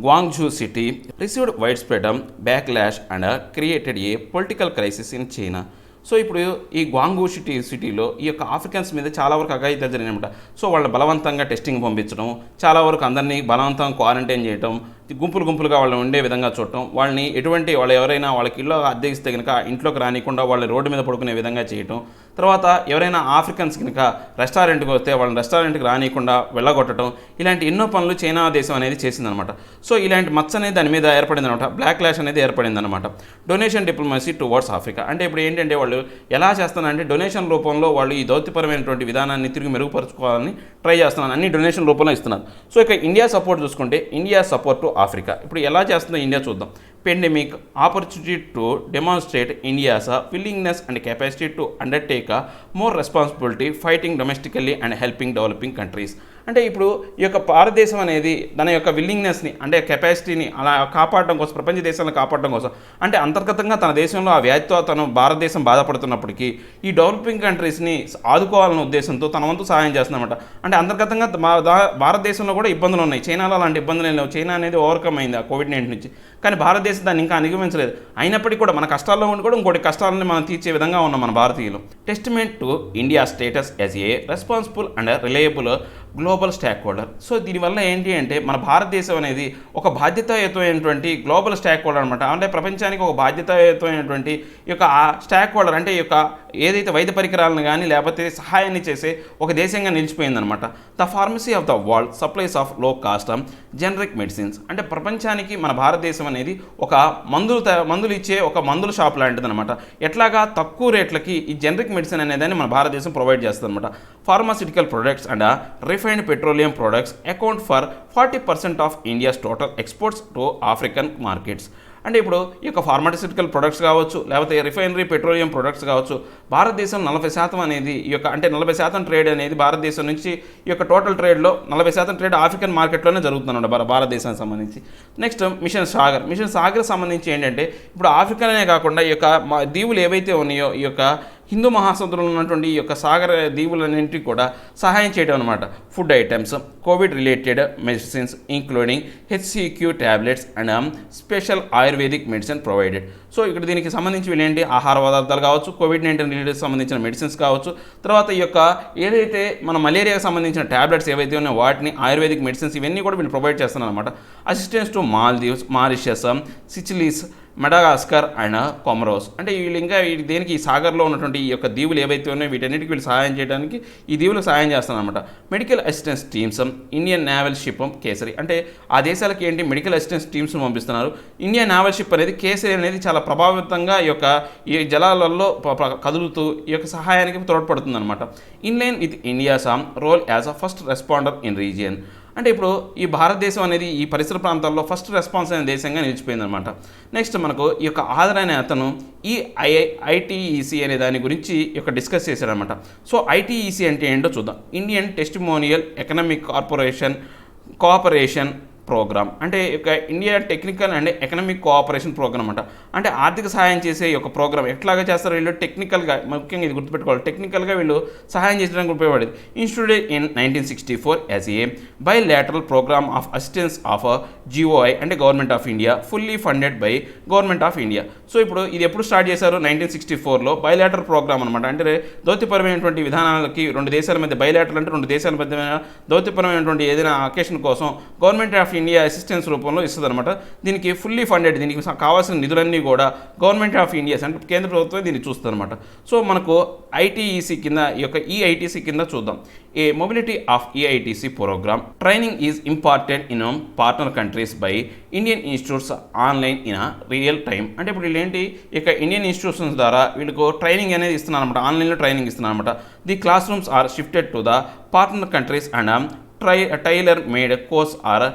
Guangzhou city received widespread backlash and created a political crisis in China. So ఇప్పుడు ఈ గ్వాంగ్జూ సిటీలో ఈ యొక్క ఆఫ్రికన్స్ మీద చాలా వరకు అఘాయిత్యాలు జరిగినమాట. సో వాళ్ళని బలవంతంగా టెస్టింగ్ పంపించడం, చాలా వరకు అందరినీ బలవంతంగా క్వారంటైన్ చేయడం, గుంపులుగా వాళ్ళు ఉండే విధంగా చూడటం, వాళ్ళు ఎవరైనా వాళ్ళకి ఇల్లు అద్దెకిస్తే కనుక ఇంట్లోకి రానికుండా వాళ్ళని రోడ్డు మీద పడుకునే విధంగా చేయటం, తర్వాత ఎవరైనా ఆఫ్రికన్స్ కనుక రెస్టారెంట్కి వస్తే వాళ్ళని రెస్టారెంట్కి రానియకుండా వెళ్ళగొట్టడం, ఇలాంటి ఎన్నో పనులు చైనా దేశం అనేది చేసిందనమాట. సో ఇలాంటి మచ్చ అనేది దాని మీద ఏర్పడిందనమాట. బ్లాక్ లాష్ అనేది ఏర్పడిందనమాట. Donation diplomacy towards Africa. అంటే ఇప్పుడు ఏంటంటే వాళ్ళు ఎలా చేస్తున్నారంటే డొనేషన్ రూపంలో వాళ్ళు ఈ దౌత్యపరమైనటువంటి విధానాన్ని తిరిగి మెరుగుపరుచుకోవాలని ట్రై చేస్తున్నారు. అన్ని డొనేషన్ రూపంలో ఇస్తున్నారు. సో ఇక ఇండియా సపోర్ట్ చూసుకుంటే ఇండియా సపోర్ట్ టు ఆఫ్రికా. ఇప్పుడు ఎలా చేస్తుందో ఇండియా చూద్దాం. Pandemic opportunity to demonstrate India's willingness and capacity to undertake more responsibility fighting domestically and helping developing countries. అంటే ఇప్పుడు ఈ యొక్క భారతదేశం అనేది తన యొక్క విల్లింగ్నెస్ని అంటే కెపాసిటీని అలా కాపాడడం కోసం, ప్రపంచ దేశాలను కాపాడడం కోసం, అంటే అంతర్గతంగా తన దేశంలో ఆ వ్యాధితో భారతదేశం బాధపడుతున్నప్పటికీ ఈ డెవలపింగ్ కంట్రీస్ని ఆదుకోవాలనే ఉద్దేశంతో తన వంతు సహాయం చేస్తుందన్నమాట. అంటే అంతర్గతంగా భారతదేశంలో కూడా ఇబ్బందులు ఉన్నాయి. చైనాలో అలాంటి ఇబ్బందులు లేవు. చైనా అనేది ఓవర్కమ్ అయింది ఆ కోవిడ్-19 నుంచి. కానీ భారతదేశం దాన్ని ఇంకా అధిగమించలేదు. అయినప్పటికీ కూడా మన కష్టాల్లో ఉండి కూడా ఇంకోటి కష్టాలని మనం తీర్చే విధంగా ఉన్నాం మన భారతీయులు. Testament to India status as a responsible and reliable global stock holder. So దీనివల్ల ఏంటి అంటే మన భారతదేశం అనేది ఒక బాధ్యతాయుతమైనటువంటి గ్లోబల్ స్టాక్ హోల్డర్ అనమాట. అంటే ప్రపంచానికి ఒక బాధ్యతాయుతమైనటువంటి ఈ యొక్క స్టాక్ హోల్డర్ అంటే ఈ యొక్క ఏదైతే వైద్య పరికరాలను కానీ లేకపోతే సహాయాన్ని చేసే ఒక దేశంగా నిలిచిపోయిందనమాట. The pharmacy of the world supplies of low cost generic medicines. అంటే ప్రపంచానికి మన భారతదేశం అనేది ఒక మందులు ఇచ్చే ఒక మందుల షాప్ లాంటిది అనమాట. ఎట్లాగా తక్కువ రేట్లకి ఈ జనరిక్ మెడిసిన్ అనేదాన్ని మన భారతదేశం ప్రొవైడ్ చేస్తుంది అనమాట. Pharmaceutical products and refined petroleum products account for 40% of India's total exports to African markets. అంటే ఇప్పుడు ఈ యొక్క ఫార్మాసిటికల్ ప్రొడక్ట్స్ కావచ్చు, లేకపోతే రిఫైనరీ పెట్రోలియం ప్రొడక్ట్స్ కావచ్చు, భారతదేశం 40% అనేది ఈ యొక్క అంటే 40% ట్రేడ్ అనేది భారతదేశం నుంచి ఈ యొక్క టోటల్ ట్రేడ్లో 40% ట్రేడ్ ఆఫ్రికన్ మార్కెట్లోనే జరుగుతుందన్నమాట భారతదేశానికి సంబంధించి. నెక్స్ట్ మిషన్ సాగర్ సంబంధించి ఏంటంటే ఇప్పుడు ఆఫ్రికానే కాకుండా ఈ యొక్క దీవులు ఏవైతే ఉన్నాయో ఈ యొక్క హిందూ మహాసముద్రంలో ఉన్నటువంటి ఈ యొక్క సాగర దీవులన్నింటికి కూడా సహాయం చేయడం అనమాట. Food items, Covid related medicines including HCQ tablets and special ayurvedic medicine provided. So ఇక్కడ దీనికి సంబంధించి వీళ్ళేంటి ఆహార పదార్థాలు కావచ్చు, కోవిడ్-19 రిలేటెడ్ సంబంధించిన మెడిసిన్స్ కావచ్చు, తర్వాత ఈ యొక్క ఏదైతే మన మలేరియాకి సంబంధించిన ట్యాబ్లెట్స్ ఏవైతే ఉన్నాయో వాటిని, ఆయుర్వేదిక్ మెడిసిన్స్ ఇవన్నీ కూడా వీళ్ళు ప్రొవైడ్ చేస్తున్నారు అనమాట. Assistance to Maldives, Mauritius, Seychelles, Madagascar and Comoros. అంటే వీళ్ళు ఇంకా దేనికి ఈ సాగర్లో ఉన్నటువంటి ఈ యొక్క దీవులు ఏవైతే ఉన్నాయో వీటన్నిటికీ వీళ్ళు సహాయం చేయడానికి ఈ దీవులకు సహాయం చేస్తారనమాట. Medical assistance teams, Indian naval ship kesari. అంటే ఆ దేశాలకి ఏంటి మెడికల్ అసిస్టెన్స్ టీమ్స్ని పంపిస్తున్నారు. ఇండియన్ నేవల్ షిప్ అనేది కేసరి అనేది చాలా ప్రభావితంగా ఈ జలాలలో కదులుతూ ఈ యొక్క సహాయానికి తోడ్పడుతుంది అనమాట. In line with India's role as a first responder in region. అంటే ఇప్పుడు ఈ భారతదేశం అనేది ఈ పరిసర ప్రాంతాల్లో ఫస్ట్ రెస్పాన్స్ అనే దేశంగా నిలిచిపోయిందనమాట. నెక్స్ట్ మనకు ఈ యొక్క ఆదర్ అనే అతను ఈ ఐటీఈసీ అనే దాని గురించి డిస్కస్ చేశాడనమాట. సో ఐటీఈసీ అంటే ఏంటో చూద్దాం. Indian testimonial economic cooperation programme. అంటే ఒక India technical and economic cooperation programme అంట. అంటే ఆర్థిక సహాయం చేసే ఒక ప్రోగ్రామ్. ఎట్లాగా చేస్తారు వీళ్ళు టెక్నికల్గా, ముఖ్యంగా ఇది గుర్తుపెట్టుకోవాలి, టెక్నికల్గా వీళ్ళు సహాయం చేసడానికి ఉపయోగపడేది. Instituted in 1964 as a bilateral programme of assistance of GOI అంటే government of India, fully funded by government of India. So ఇప్పుడు ఇది ఎప్పుడు స్టార్ట్ చేశారు? 1964లో బైలాటరల్ ప్రోగ్రామ్ అనమాట. అంటే దౌత్యపరమైనటువంటి విధానాలకి రెండు దేశాల మధ్య, బైలాటరల్ అంటే రెండు దేశాల మధ్య దౌత్యపరమైనటువంటి ఏదైనా అకేషన్ కోసం గవర్నమెంట్ ఆఫ్ ఇండియా అసిస్టెన్స్ రూపంలో ఇస్తుంది అనమాట. దీనికి ఫుల్లీ ఫండెడ్, దీనికి కావాల్సిన నిధులన్నీ కూడా గవర్నమెంట్ ఆఫ్ ఇండియా అంటే కేంద్ర ప్రభుత్వం దీన్ని చూస్తుంది అనమాట. సో మనకు ఐటీఈసీ కింద ఈ యొక్క ఈఐటీసీ కింద చూద్దాం. A mobility of EITC programme training is important in partner countries by Indian institutes online in real time. అంటే ఇప్పుడు వీళ్ళు ఏంటి ఇక ఇండియన్ ఇన్స్టిట్యూషన్స్ ద్వారా వీళ్ళకు ట్రైనింగ్ అనేది ఇస్తున్నారు అనమాట. ఆన్లైన్లో ట్రైనింగ్ ఇస్తున్నారు అనమాట. The classrooms are shifted to the partner countries and tailor made course are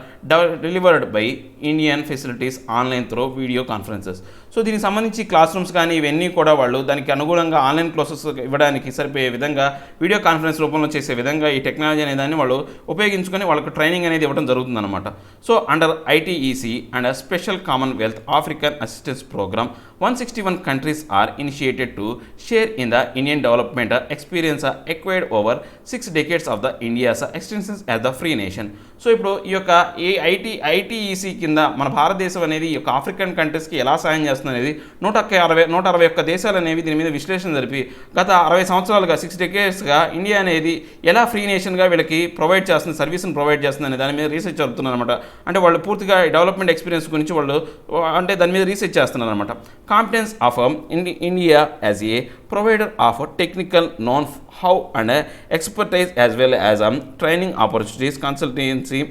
delivered by Indian facilities online through video conferences. So దీనికి సంబంధించి క్లాస్ రూమ్స్ కానీ ఇవన్నీ కూడా వాళ్ళు దానికి అనుగుణంగా ఆన్లైన్ క్లాసెస్ ఇవ్వడానికి సరిపోయే విధంగా వీడియో కాన్ఫరెన్స్ రూపంలో చేసే విధంగా ఈ టెక్నాలజీ అనే దాన్ని వాళ్ళు ఉపయోగించుకొని వాళ్ళకు ట్రైనింగ్ అనేది ఇవ్వడం జరుగుతుందన్నమాట. So under ITEC and special Commonwealth African assistance programme 161 countries are initiated to share in the Indian development experience acquired over 6 decades of the India's existence as the free nation. So ఇప్పుడు ఈ యొక్క ITEC కింద మన భారతదేశం అనేది ఈ యొక్క African కంట్రీస్కి ఎలా సాయం చేస్తుంది అనేది 161 దేశాలు అనేవి దీని మీద విశ్లేషణ జరిపి గత 60 సంవత్సరాలుగా 6 డెకేడ్స్గా ఇండియా అనేది ఎలా ఫ్రీ నేషన్గా వీళ్ళకి ప్రొవైడ్ చేస్తుంది, సర్వీస్ని ప్రొవైడ్ చేస్తుంది అనే దాని మీద రీసెర్చ్ జరుగుతున్నారు అనమాట. అంటే వాళ్ళు పూర్తిగా డెవలప్మెంట్ ఎక్స్పీరియన్స్ గురించి వాళ్ళు అంటే దాని మీద రీసెర్చ్ చేస్తున్నారు అనమాట. Competence of India as a provider of technical know-how and expertise as well as training opportunities, consultancy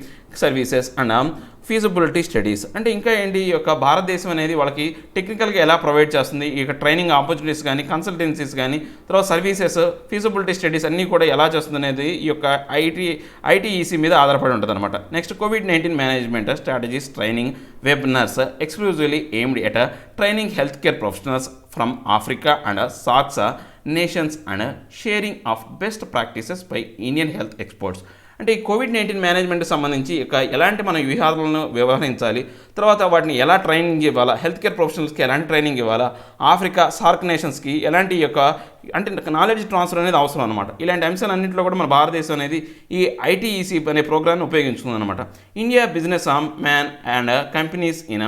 services and feasibility studies. అంటే ఇంకా ఏంటి ఈ యొక్క భారతదేశం అనేది వాళ్ళకి టెక్నికల్గా ఎలా ప్రొవైడ్ చేస్తుంది, ఈ యొక్క ట్రైనింగ్ ఆపర్చునిటీస్ కానీ, కన్సల్టెన్సీస్ కానీ, తర్వాత సర్వీసెస్, ఫీజిబిలిటీ స్టడీస్ అన్నీ కూడా ఎలా చేస్తుంది అనేది ఈ యొక్క ఐటీఈసీ మీద ఆధారపడి ఉంటుంది అనమాట. నెక్స్ట్ కోవిడ్-19 management strategies training webinars exclusively aimed at training health care professionals from Africa and SAARC's nations and sharing of best practices by Indian health experts. అంటే ఈ కోవిడ్-19 మేనేజ్మెంట్కి సంబంధించి ఇక ఎలాంటి మన వ్యూహాలను వ్యవహరించాలి, తర్వాత వాటిని ఎలా ట్రైనింగ్ ఇవ్వాలా, హెల్త్ కేర్ ప్రొఫెషనల్స్కి ఎలాంటి ట్రైనింగ్ ఇవ్వాలా, ఆఫ్రికా సార్క్ నేషన్స్కి ఎలాంటి యొక్క అంటే నాలెడ్జ్ ట్రాన్స్ఫర్ అనేది అవసరం అనమాట. ఇలాంటి అంశాలన్నింటిలో కూడా మన భారతదేశం అనేది ఈ ఐటీఈసీ అనే ప్రోగ్రామ్ని ఉపయోగించుకుంది అనమాట. India business man and companies in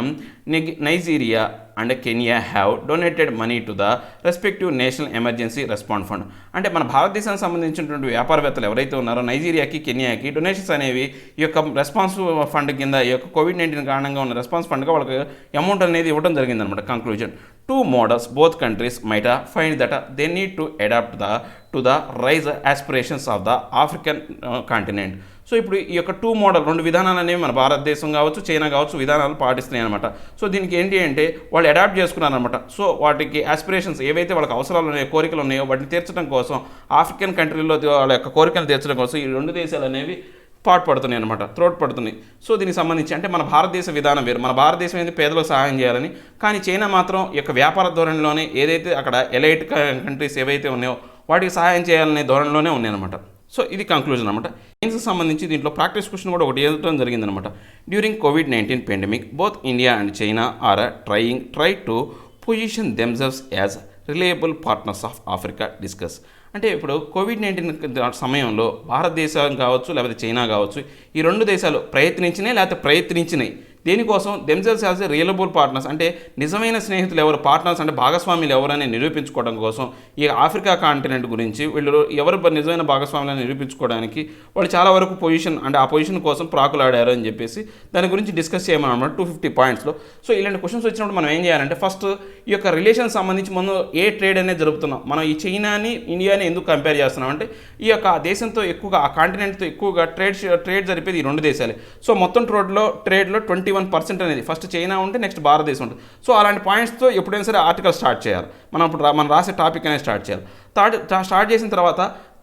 Nigeria and Kenya have donated money to the respective national emergency response fund. అంటే మన భారతదేశానికి సంబంధించినటువంటి వ్యాపారవేత్తలు ఎవరైతే ఉన్నారో నైజీరియాకి, కెనియాకి డొనేషన్స్ అనేవి ఈ యొక్క రెస్పాన్స్ ఫండ్ కింద, ఈ యొక్క కోవిడ్-19 కారణంగా ఉన్న రెస్పాన్స్ ఫండ్గా వాళ్ళకి అమౌంట్ అనేది ఇవ్వడం జరిగిందనమాట. Conclusion, two models both countries might find that they need to adapt to the rise aspirations of the African continent. So ఇప్పుడు ఈ యొక్క టూ మోడల్, రెండు విధానాలు అనేవి మన భారతదేశం కావచ్చు, చైనా కావచ్చు విధానాలు పాటిస్తున్నాయి అనమాట. సో దీనికి ఏంటి అంటే వాళ్ళు అడాప్ట్ చేసుకున్నారనమాట. సో వాటికి ఆస్పిరేషన్స్ ఏవైతే వాళ్ళకి అవసరాలు ఉన్నాయో, కోరికలు ఉన్నాయో వాటిని తీర్చడం కోసం, ఆఫ్రికన్ కంట్రీలో వాళ్ళ యొక్క కోరికలు తీర్చడం కోసం ఈ రెండు దేశాలు అనేవి పాటుపడుతున్నాయి అనమాట, తోడ్పడుతున్నాయి. సో దీనికి సంబంధించి అంటే మన భారతదేశ విధానం వేరు. మన భారతదేశం ఏంటి పేదలకు సహాయం చేయాలని, కానీ చైనా మాత్రం ఈ యొక్క వ్యాపార ధోరణిలోనే ఏదైతే అక్కడ ఎలైట్ కంట్రీస్ ఏవైతే ఉన్నాయో వాటికి సహాయం చేయాలనే ధోరణిలోనే ఉన్నాయన్నమాట. సో ఇది కంక్లూజన్ అనమాట. సైన్స్కి సంబంధించి దీంట్లో ప్రాక్టీస్ క్వశ్చన్ కూడా ఒకటి ఇవ్వడం జరిగిందనమాట. డ్యూరింగ్ కోవిడ్-19 pandemic both India and China are try to position themselves as reliable partners of Africa discuss. అంటే ఇప్పుడు కోవిడ్-19 సమయంలో భారతదేశం కావచ్చు లేకపోతే చైనా కావచ్చు ఈ రెండు దేశాలు ప్రయత్నించినాయి దేనికోసం, దెమ్సెల్వ్స్ యాజ్ రియలబుల్ పార్ట్నర్స్, అంటే నిజమైన స్నేహితులు ఎవరు, పార్ట్నర్స్ అంటే భాగస్వాములు ఎవరని నిరూపించుకోవడం కోసం ఈ ఆఫ్రికా కాంటినెంట్ గురించి వీళ్ళు ఎవరు నిజమైన భాగస్వాములను నిరూపించుకోవడానికి వాళ్ళు చాలా వరకు ఆ పొజిషన్ కోసం ప్రాకులాడారు అని చెప్పేసి దాని గురించి డిస్కస్ చేయమన్నమాట 250 పాయింట్స్లో. సో ఇలాంటి క్వశ్చన్స్ వచ్చినప్పుడు మనం ఏం చేయాలంటే ఫస్ట్ ఈ యొక్క రిలేషన్ సంబంధించి మనం ఏ ట్రేడ్ అనేది జరుపుతున్నాం, మనం ఈ చైనాని ఇండియాని ఎందుకు కంపేర్ చేస్తున్నాం అంటే ఈ యొక్క దేశంతో ఎక్కువగా, ఆ కాంటినెంట్తో ఎక్కువగా ట్రేడ్ జరిపేది ఈ రెండు దేశాలే. సో మొత్తం ట్రేడ్లో 21% అనేది ఫస్ట్ చైనా ఉంటే నెక్స్ట్ భారతదేశం ఉంటుంది. సో అలాంటి పాయింట్స్తో ఎప్పుడైనా సరే ఆర్టికల్ స్టార్ట్ చేయాలి. మనం రాసే టాపిక్ అనేది స్టార్ట్ చేయాలి. స్టార్ట్ చేసిన తర్వాత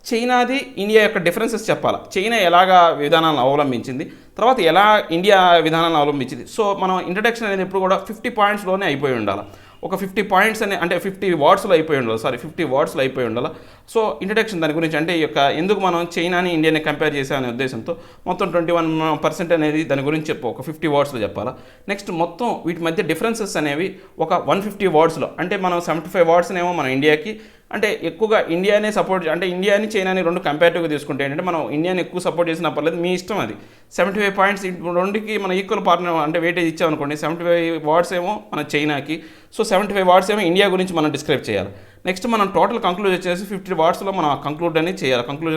చైనాది ఇండియా యొక్క డిఫరెన్సెస్ చెప్పాలి. చైనా ఎలాగా విధానాలను అవలంబించింది, తర్వాత ఎలా ఇండియా విధానాలను అవలంబించింది. సో మనం ఇంట్రడక్షన్ అనేది ఎప్పుడు కూడా 50 పాయింట్స్లోనే అయిపోయి ఉండాలి. ఒక 50 పాయింట్స్ అంటే 50 వర్డ్స్లో అయిపోయి ఉండాలి. సో ఇంట్రడక్షన్ దాని గురించి, అంటే ఈ యొక్క ఎందుకు మనం చైనాని ఇండియాని కంపేర్ చేసామనే ఉద్దేశంతో మొత్తం 21% అనేది దాని గురించి ఒక 50 వర్డ్స్లో చెప్పాలా. నెక్స్ట్ మొత్తం వీటి మధ్య డిఫరెన్సెస్ అనేవి ఒక 150 వర్డ్స్లో, అంటే మనం 75 వర్డ్స్నేమో మనం ఇండియాకి, అంటే ఎక్కువగా ఇండియానే సపోర్ట్, అంటే ఇండియాని చైనాని రెండు కంపేరిటివ్గా తీసుకుంటే ఏంటంటే మనం ఇండియాని ఎక్కువ సపోర్ట్ చేసినా పర్లేదు, మీ ఇష్టం అది. 75 పాయింట్స్ రెండుకి మన ఈక్వల్ పార్ట్నర్ అంటే వెయిటేజ్ ఇచ్చామనుకోండి, 75 వర్డ్స్ ఏమో మన చైనాకి, సో 75 వర్డ్స్ ఏమో ఇండియా గురించి మనం డిస్క్రైబ్ చేయాలి. నెక్స్ట్ మనం టోటల్ కంక్లూడ్ వచ్చేసి 50 వర్డ్స్లో మనం కంక్లూజన్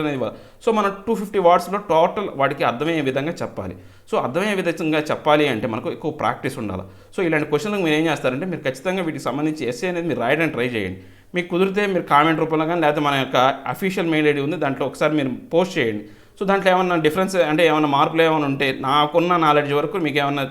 అనేది ఇవ్వాలి. సో మనం 250 వర్డ్స్లో టోటల్ వాడికి అర్థమయ్యే విధంగా చెప్పాలి. సో అర్థమయ్యే విధంగా చెప్పాలి అంటే మనకు ఎక్కువ ప్రాక్టీస్ ఉండాలి. సో ఇలాంటి క్వశ్చన్లకు మీరు ఏం చేస్తారంటే మీరు ఖచ్చితంగా వీటికి సంబంధించి ఎస్సే అనేది మీరు రాయడానికి ట్రై చేయండి. మీకు కుదిరితే మీరు కామెంట్ రూపంలో కానీ లేకపోతే మన యొక్క అఫీషియల్ మెయిల్ ఐడి ఉంది, దాంట్లో ఒకసారి మీరు పోస్ట్ చేయండి. సో దాంట్లో ఏమన్నా డిఫరెన్స్ అంటే ఏమైనా మార్పులు ఏమైనా ఉంటే నాకున్న నాలెడ్జ్ వరకు మీకు ఏమైనా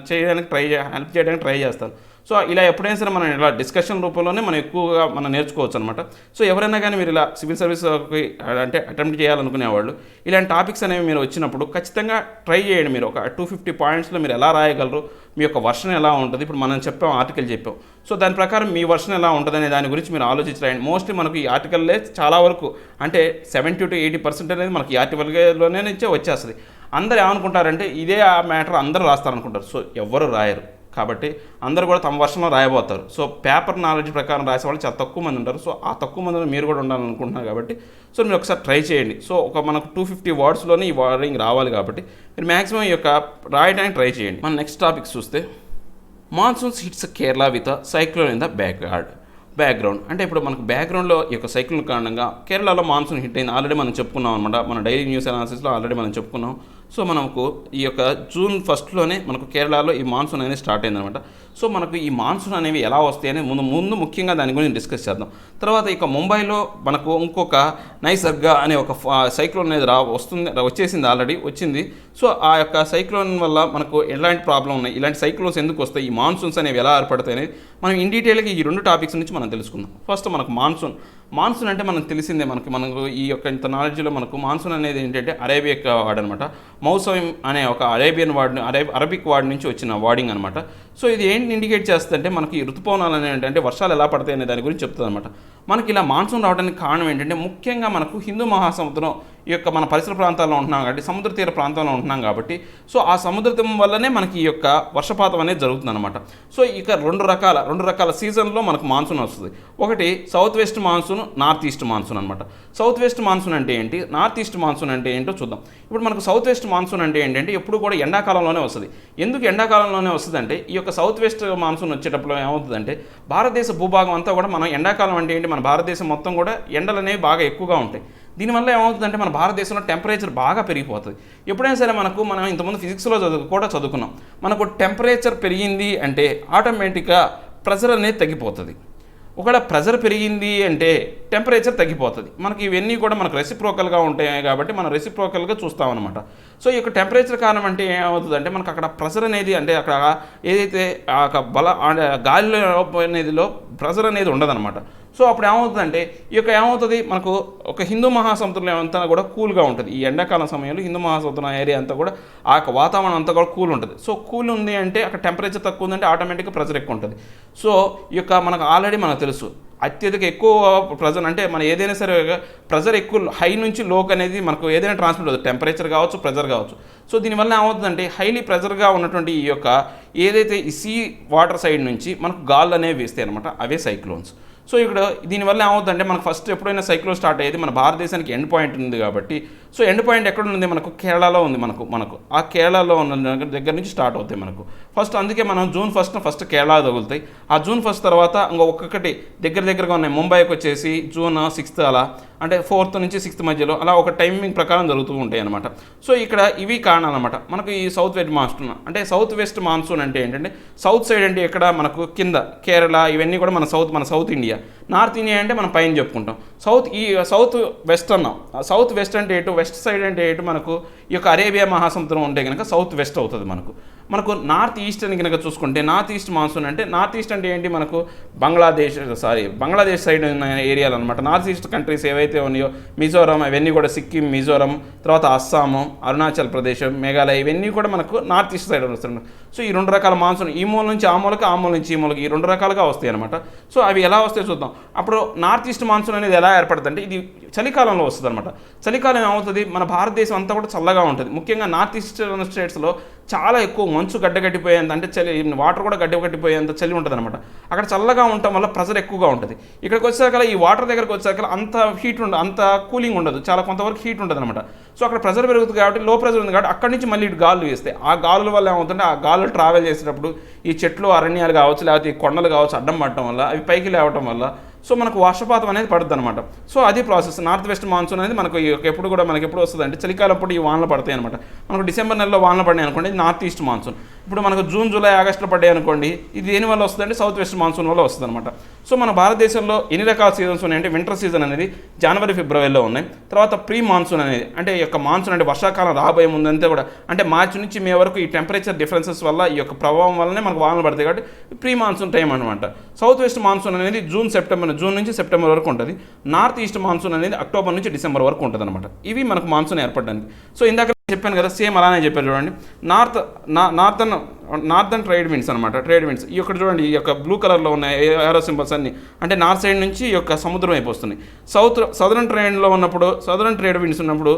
హెల్ప్ చేయడానికి ట్రై చేస్తాను. సో ఇలా ఎప్పుడైనా సరే మనం ఇలా డిస్కషన్ రూపంలోనే మనం ఎక్కువగా మనం నేర్చుకోవచ్చు అనమాట. సో ఎవరైనా కానీ మీరు ఇలా సివిల్ సర్వీస్కి అంటే అటెంప్ట్ చేయాలనుకునేవాళ్ళు ఇలాంటి టాపిక్స్ అనేవి మీరు వచ్చినప్పుడు ఖచ్చితంగా ట్రై చేయండి. మీరు ఒక 250 పాయింట్స్లో మీరు ఎలా రాయగలరు, మీ యొక్క వర్షన్ ఎలా ఉంటుంది, ఇప్పుడు మనం ఆర్టికల్ చెప్పాం. సో దాని ప్రకారం మీ వర్షన్ ఎలా ఉంటుంది అనే దాని గురించి మీరు ఆలోచించలేండి. మోస్ట్లీ మనకు ఈ ఆర్టికల్లే చాలా వరకు అంటే 70 to 80% అనేది మనకి ఈ ఆర్టికల్లోనే నుంచే వచ్చేస్తుంది. అందరు ఏమనుకుంటారంటే ఇదే ఆ మ్యాటర్ అందరూ రాస్తారనుకుంటారు. సో ఎవ్వరు రాయరు. కాబట్టి అందరూ కూడా తమ వర్షంలో రాయబోతారు. సో పేపర్ నాలెడ్జ్ ప్రకారం రాసే వాళ్ళు చాలా తక్కువ మంది ఉంటారు. సో ఆ తక్కువ మందిలో మీరు కూడా ఉండాలనుకుంటున్నారు కాబట్టి సో మీరు ఒకసారి ట్రై చేయండి. సో మనకు 250 వర్డ్స్లోనే ఈ వర్డింగ్ రావాలి కాబట్టి మీరు మ్యాక్సిమం ఈ యొక్క రాయడానికి ట్రై చేయండి. మన నెక్స్ట్ టాపిక్ చూస్తే monsoons hits Kerala with cyclone in the background. అంటే ఇప్పుడు మనకు బ్యాక్గ్రౌండ్లో ఈ యొక్క సైక్లోన్ కారణంగా కేరళలో మాన్సూన్ హిట్ అయింది. ఆల్రెడీ మనం చెప్పుకున్నాం అనమాట, మన డైలీ న్యూస్ అనాలిసిస్లో ఆల్రెడీ మనం చెప్పుకున్నాం. సో మనకు ఈ యొక్క జూన్ 1 మనకు కేరళలో ఈ మాన్సూన్ అనేది స్టార్ట్ అయిందనమాట. సో మనకు ఈ మాన్సూన్ అనేవి ఎలా వస్తాయి అనేది ముందు ముఖ్యంగా దాని గురించి డిస్కస్ చేద్దాం. తర్వాత ఇక ముంబైలో మనకు ఇంకొక నైసర్గా అనే ఒక సైక్లోన్ అనేది వచ్చేసింది, ఆల్రెడీ వచ్చింది. సో ఆ యొక్క సైక్లోన్ వల్ల మనకు ఎలాంటి ప్రాబ్లం ఉన్నాయి, ఇలాంటి సైక్లోన్స్ ఎందుకు వస్తాయి, ఈ మాన్సూన్స్ అనేవి ఎలా ఏర్పడతాయి అనేది మనం ఇన్ డీటెయిల్గా ఈ రెండు టాపిక్స్ నుంచి మనం తెలుసుకుందాం. ఫస్ట్ మనకు మాన్సూన్ అంటే మనకు తెలిసిందే, మనకు ఈ యొక్క ఇంత నాలెడ్జ్లో మనకు మాన్సూన్ అనేది ఏంటంటే అరేబియక్ వర్డ్ అనమాట. మౌసమ్ అనే ఒక అరబిక్ వర్డ్ నుంచి వచ్చిన వర్డింగ్ అనమాట. సో ఇది ఏంటి ఇండికేట్ చేస్తుందంటే మనకి ఋతుపవనాలు అనేవి అంటే వర్షాలు ఎలా పడతాయి అనే దాని గురించి చెప్తుంది అనమాట. మనకి ఇలా మాన్సూన్ రావడానికి కారణం ఏంటంటే ముఖ్యంగా మనకు హిందూ మహాసముద్రం ఈ యొక్క మన పరిసర ప్రాంతాల్లో ఉంటున్నాం కాబట్టి, సముద్ర తీర ప్రాంతంలో ఉంటున్నాం కాబట్టి, సో ఆ సముద్రం వల్లనే మనకి ఈ యొక్క వర్షపాతం అనేది జరుగుతుంది అనమాట. సో ఇక రెండు రకాల సీజన్లో మనకు మాన్సూన్ వస్తుంది. ఒకటి south west monsoon, north east monsoon అనమాట. సౌత్ వెస్ట్ మాన్సూన్ అంటే ఏంటి, నార్త్ ఈస్ట్ మాన్సూన్ అంటే ఏంటో చూద్దాం. ఇప్పుడు మనకు సౌత్ వెస్ట్ మాన్సూన్ అంటే ఏంటంటే ఎప్పుడు కూడా ఎండాకాలంలోనే వస్తుంది. ఎందుకు ఎండాకాలంలోనే వస్తుంది అంటే ఈ యొక్క సౌత్ వెస్ట్ మాన్సూన్ వచ్చేటప్పుడు ఏమవుతుందంటే భారతదేశ భూభాగం అంతా కూడా మనం ఎండాకాలం అంటే ఏంటి, మన భారతదేశం మొత్తం కూడా ఎండలు అనేవి బాగా ఎక్కువగా ఉంటాయి. దీనివల్ల ఏమవుతుందంటే మన భారతదేశంలో టెంపరేచర్ బాగా పెరిగిపోతుంది. ఎప్పుడైనా సరే మనం ఇంతకుముందు ఫిజిక్స్లో చదువుకున్నాం, మనకు టెంపరేచర్ పెరిగింది అంటే ఆటోమేటిక్గా ప్రెషర్ అనేది తగ్గిపోతుంది. ఒకవేళ ప్రెషర్ పెరిగింది అంటే టెంపరేచర్ తగ్గిపోతుంది. మనకి ఇవన్నీ కూడా మనకు రెసిప్రోకల్గా ఉంటాయి కాబట్టి మనం రెసిప్రోకల్గా చూస్తామన్నమాట. సో ఈ యొక్క టెంపరేచర్ కారణం అంటే ఏమవుతుందంటే మనకు అక్కడ ప్రెషర్ అనేది అంటే అక్కడ ఏదైతే గాలిలో అనేదిలో ప్రెషర్ అనేది ఉండదన్నమాట. సో అప్పుడు ఏమవుతుందంటే ఏమవుతుంది, మనకు ఒక హిందూ మహాసముద్రం అంతా కూడా కూల్గా ఉంటుంది. ఈ ఎండాకాలం సమయంలో హిందూ మహాసముద్రం ఏరియా అంతా కూడా ఆ యొక్క వాతావరణం అంతా కూడా కూల్ ఉంటుంది. సో కూల్ ఉంది అంటే అక్కడ టెంపరేచర్ తక్కువ ఉందంటే ఆటోమేటిక్గా ప్రెషర్ ఎక్కువ ఉంటుంది. సో మనకు ఆల్రెడీ మనకు తెలుసు అత్యధిక ఎక్కువ ప్రెజర్ అంటే మనం ఏదైనా సరే ప్రెజర్ ఎక్కువ హై నుంచి లోక్ అనేది మనకు ఏదైనా ట్రాన్స్మిట్ అవుతుంది, టెంపరేచర్ కావచ్చు, ప్రెజర్ కావచ్చు. సో దీనివల్ల ఏమవుతుందంటే హైలీ ప్రెజర్గా ఉన్నటువంటి ఏదైతే ఈ సీ వాటర్ సైడ్ నుంచి మనకు గాళ్ళు అనేవి వేస్తాయి అనమాట, అవే సైక్లోన్స్. సో దీనివల్ల ఏమవుతుందంటే మనకు ఫస్ట్ ఎప్పుడైనా సైక్లోన్ స్టార్ట్ అయ్యేది మన భారతదేశానికి ఎండ్ పాయింట్ ఉంది కాబట్టి, సో ఎండ్ పాయింట్ ఎక్కడ ఉంది, మనకు కేరళలో ఉంది. మనకు ఆ కేరళలో ఉన్న దగ్గర నుంచి స్టార్ట్ అవుతాయి మనకు ఫస్ట్. అందుకే మనం జూన్ ఫస్ట్ కేరళ తగులుతాయి. ఆ జూన్ 1 తర్వాత ఒక్కొక్కటి దగ్గరగా ఉన్నాయి. ముంబైకి వచ్చేసి జూన్ 6 అలా, అంటే 4th నుంచి 6th మధ్యలో అలా ఒక టైమింగ్ ప్రకారం జరుగుతూ ఉంటాయి అనమాట. సో ఇవి కారణాలు అనమాట మనకు ఈ సౌత్ వెస్ట్ మాన్సూన్. అంటే సౌత్ వెస్ట్ మాన్సూన్ అంటే ఏంటంటే సౌత్ సైడ్ అంటే ఎక్కడ మనకు కింద కేరళ ఇవన్నీ కూడా మన సౌత్ ఇండియా. నార్త్ ఇండియా అంటే మనం పైన చెప్పుకుంటాం. సౌత్ వెస్ట్ అన్నాం. సౌత్ వెస్ట్ అంటే వెస్ట్ సైడ్ అంటే మనకు అరేబియా మహాసముద్రం ఉంటే కనుక సౌత్ వెస్ట్ అవుతుంది. మనకు నార్త్ ఈస్ట్ అని కనుక చూసుకుంటే నార్త్ ఈస్ట్ మాన్సూన్ అంటే నార్త్ ఈస్ట్ అంటే ఏంటి, మనకు బంగ్లాదేశ్ సైడ్ ఉన్న ఏరియాలు అనమాట. నార్త్ ఈస్ట్ కంట్రీస్ ఏవైతే ఉన్నాయో మిజోరం, అవన్నీ కూడా సిక్కిం, మిజోరం, తర్వాత అస్సాము, అరుణాచల్ ప్రదేశ్, మేఘాలయ, ఇవన్నీ కూడా మనకు నార్త్ ఈస్ట్ సైడ్ వస్తున్నాయి. సో ఈ 2 రకాల మాన్సూన్ ఈ మూల నుంచి ఆ మూలకి, ఆ మూల నుంచి ఈ మూలకి, ఈ 2 రకాలుగా వస్తాయి అనమాట. సో అవి ఎలా వస్తాయి చూద్దాం. అప్పుడు నార్త్ ఈస్ట్ మాన్సూన్ అనేది ఎలా ఏర్పడుతుంది అంటే ఇది చలికాలంలో వస్తుంది అనమాట. చలికాలం ఏమవుతుంది, మన భారతదేశం అంతా కూడా చల్లగా ఉంటుంది. ముఖ్యంగా నార్త్ ఈస్ట్ స్టేట్స్లో చాలా ఎక్కువ మంచు గడ్డగట్టిపోయేంత, అంటే చలి వాటర్ కూడా గడ్డగట్టిపోయేంత చలి ఉంటుంది అనమాట. అక్కడ చల్లగా ఉండటం వల్ల ప్రెషర్ ఎక్కువగా ఉంటుంది. ఇక్కడికి వచ్చాక ఈ వాటర్ దగ్గరకు వచ్చాక అంత హీట్ ఉండదు, అంత కూలింగ్ ఉండదు, చాలా కొంతవరకు హీట్ ఉంటుంది అనమాట. సో అక్కడ ప్రెషర్ పెరుగుతుంది కాబట్టి, లో ప్రెషర్ ఉంది కాబట్టి అక్కడి నుంచి మళ్ళీ గాలులు వేస్తాయి. ఆ గాలుల వల్ల ఏమవుతుంటే ఆ గాలులు ట్రావెల్ చేసేటప్పుడు ఈ చెట్లు, అరణ్యాలు కావచ్చు, లేకపోతే ఈ కొండలు కావచ్చు, అడ్డం పడటం వల్ల అవి పైకి లేవటం వల్ల సో మనకు వర్షపాతం అనేది పడుతుంది అనమాట. సో అది ప్రాసెస్. నార్త్ వెస్ట్ మాన్సూన్ అనేది మనకు ఎప్పుడు వస్తుంది అంటే చలికాలం అప్పుడు ఈ వానలు పడతాయి అనమాట. మనకు డిసెంబర్ నెలలో వానలు పడినాయి అనుకోండి, నార్త్ ఈస్ట్ మాన్సూన్. ఇప్పుడు మనకు జూన్, జూలై, ఆగస్టులో పడ్డాయి అనుకోండి, ఇది దేని వల్ల వస్తుందంటే సౌత్ వెస్ట్ మాన్సూన్ వల్ల వస్తుంది అనమాట. సో మన భారతదేశంలో ఎన్ని రకాల సీజన్స్ ఉన్నాయంటే వింటర్ సీజన్ అనేది జనవరి, ఫిబ్రవరిలో ఉన్నాయి. తర్వాత ప్రీ మాన్సూన్ అనేది అంటే మాన్సూన్ అంటే వర్షాకాలం రాబోయే ముందంతా కూడా అంటే మార్చి నుంచి మే వరకు ఈ టెంపరేచర్ డిఫరెన్సెస్ వల్ల ఈ ప్రభావం వల్లనే మనకు వానలు పడతాయి కాబట్టి ప్రీ మాన్సూన్ టైం అనమాట. సౌత్ వెస్ట్ మాన్సూన్ అనేది జూన్ నుంచి సెప్టెంబర్ వరకు ఉంటుంది. నార్త్ ఈస్ట్ మాన్సూన్ అనేది అక్టోబర్ నుంచి డిసెంబర్ వరకు ఉంటుంది అనమాట. ఇవి మనకు మాన్సూన్ ఏర్పడడానికి. సో ఇందాక చెప్పాను కదా, సేమ్ అలానే చెప్పారు చూడండి. నార్థన్ ట్రేడ్ విండ్స్ అనమాట. ట్రేడ్ విండ్స్ చూడండి, ఈ బ్లూ కలర్లో ఉన్న ఏరో సింబల్స్ అన్ని అంటే నార్త్ సైడ్ నుంచి సముద్రం వైపు వస్తున్నాయి. సదరన్ ట్రేడ్ విండ్స్ ఉన్నప్పుడు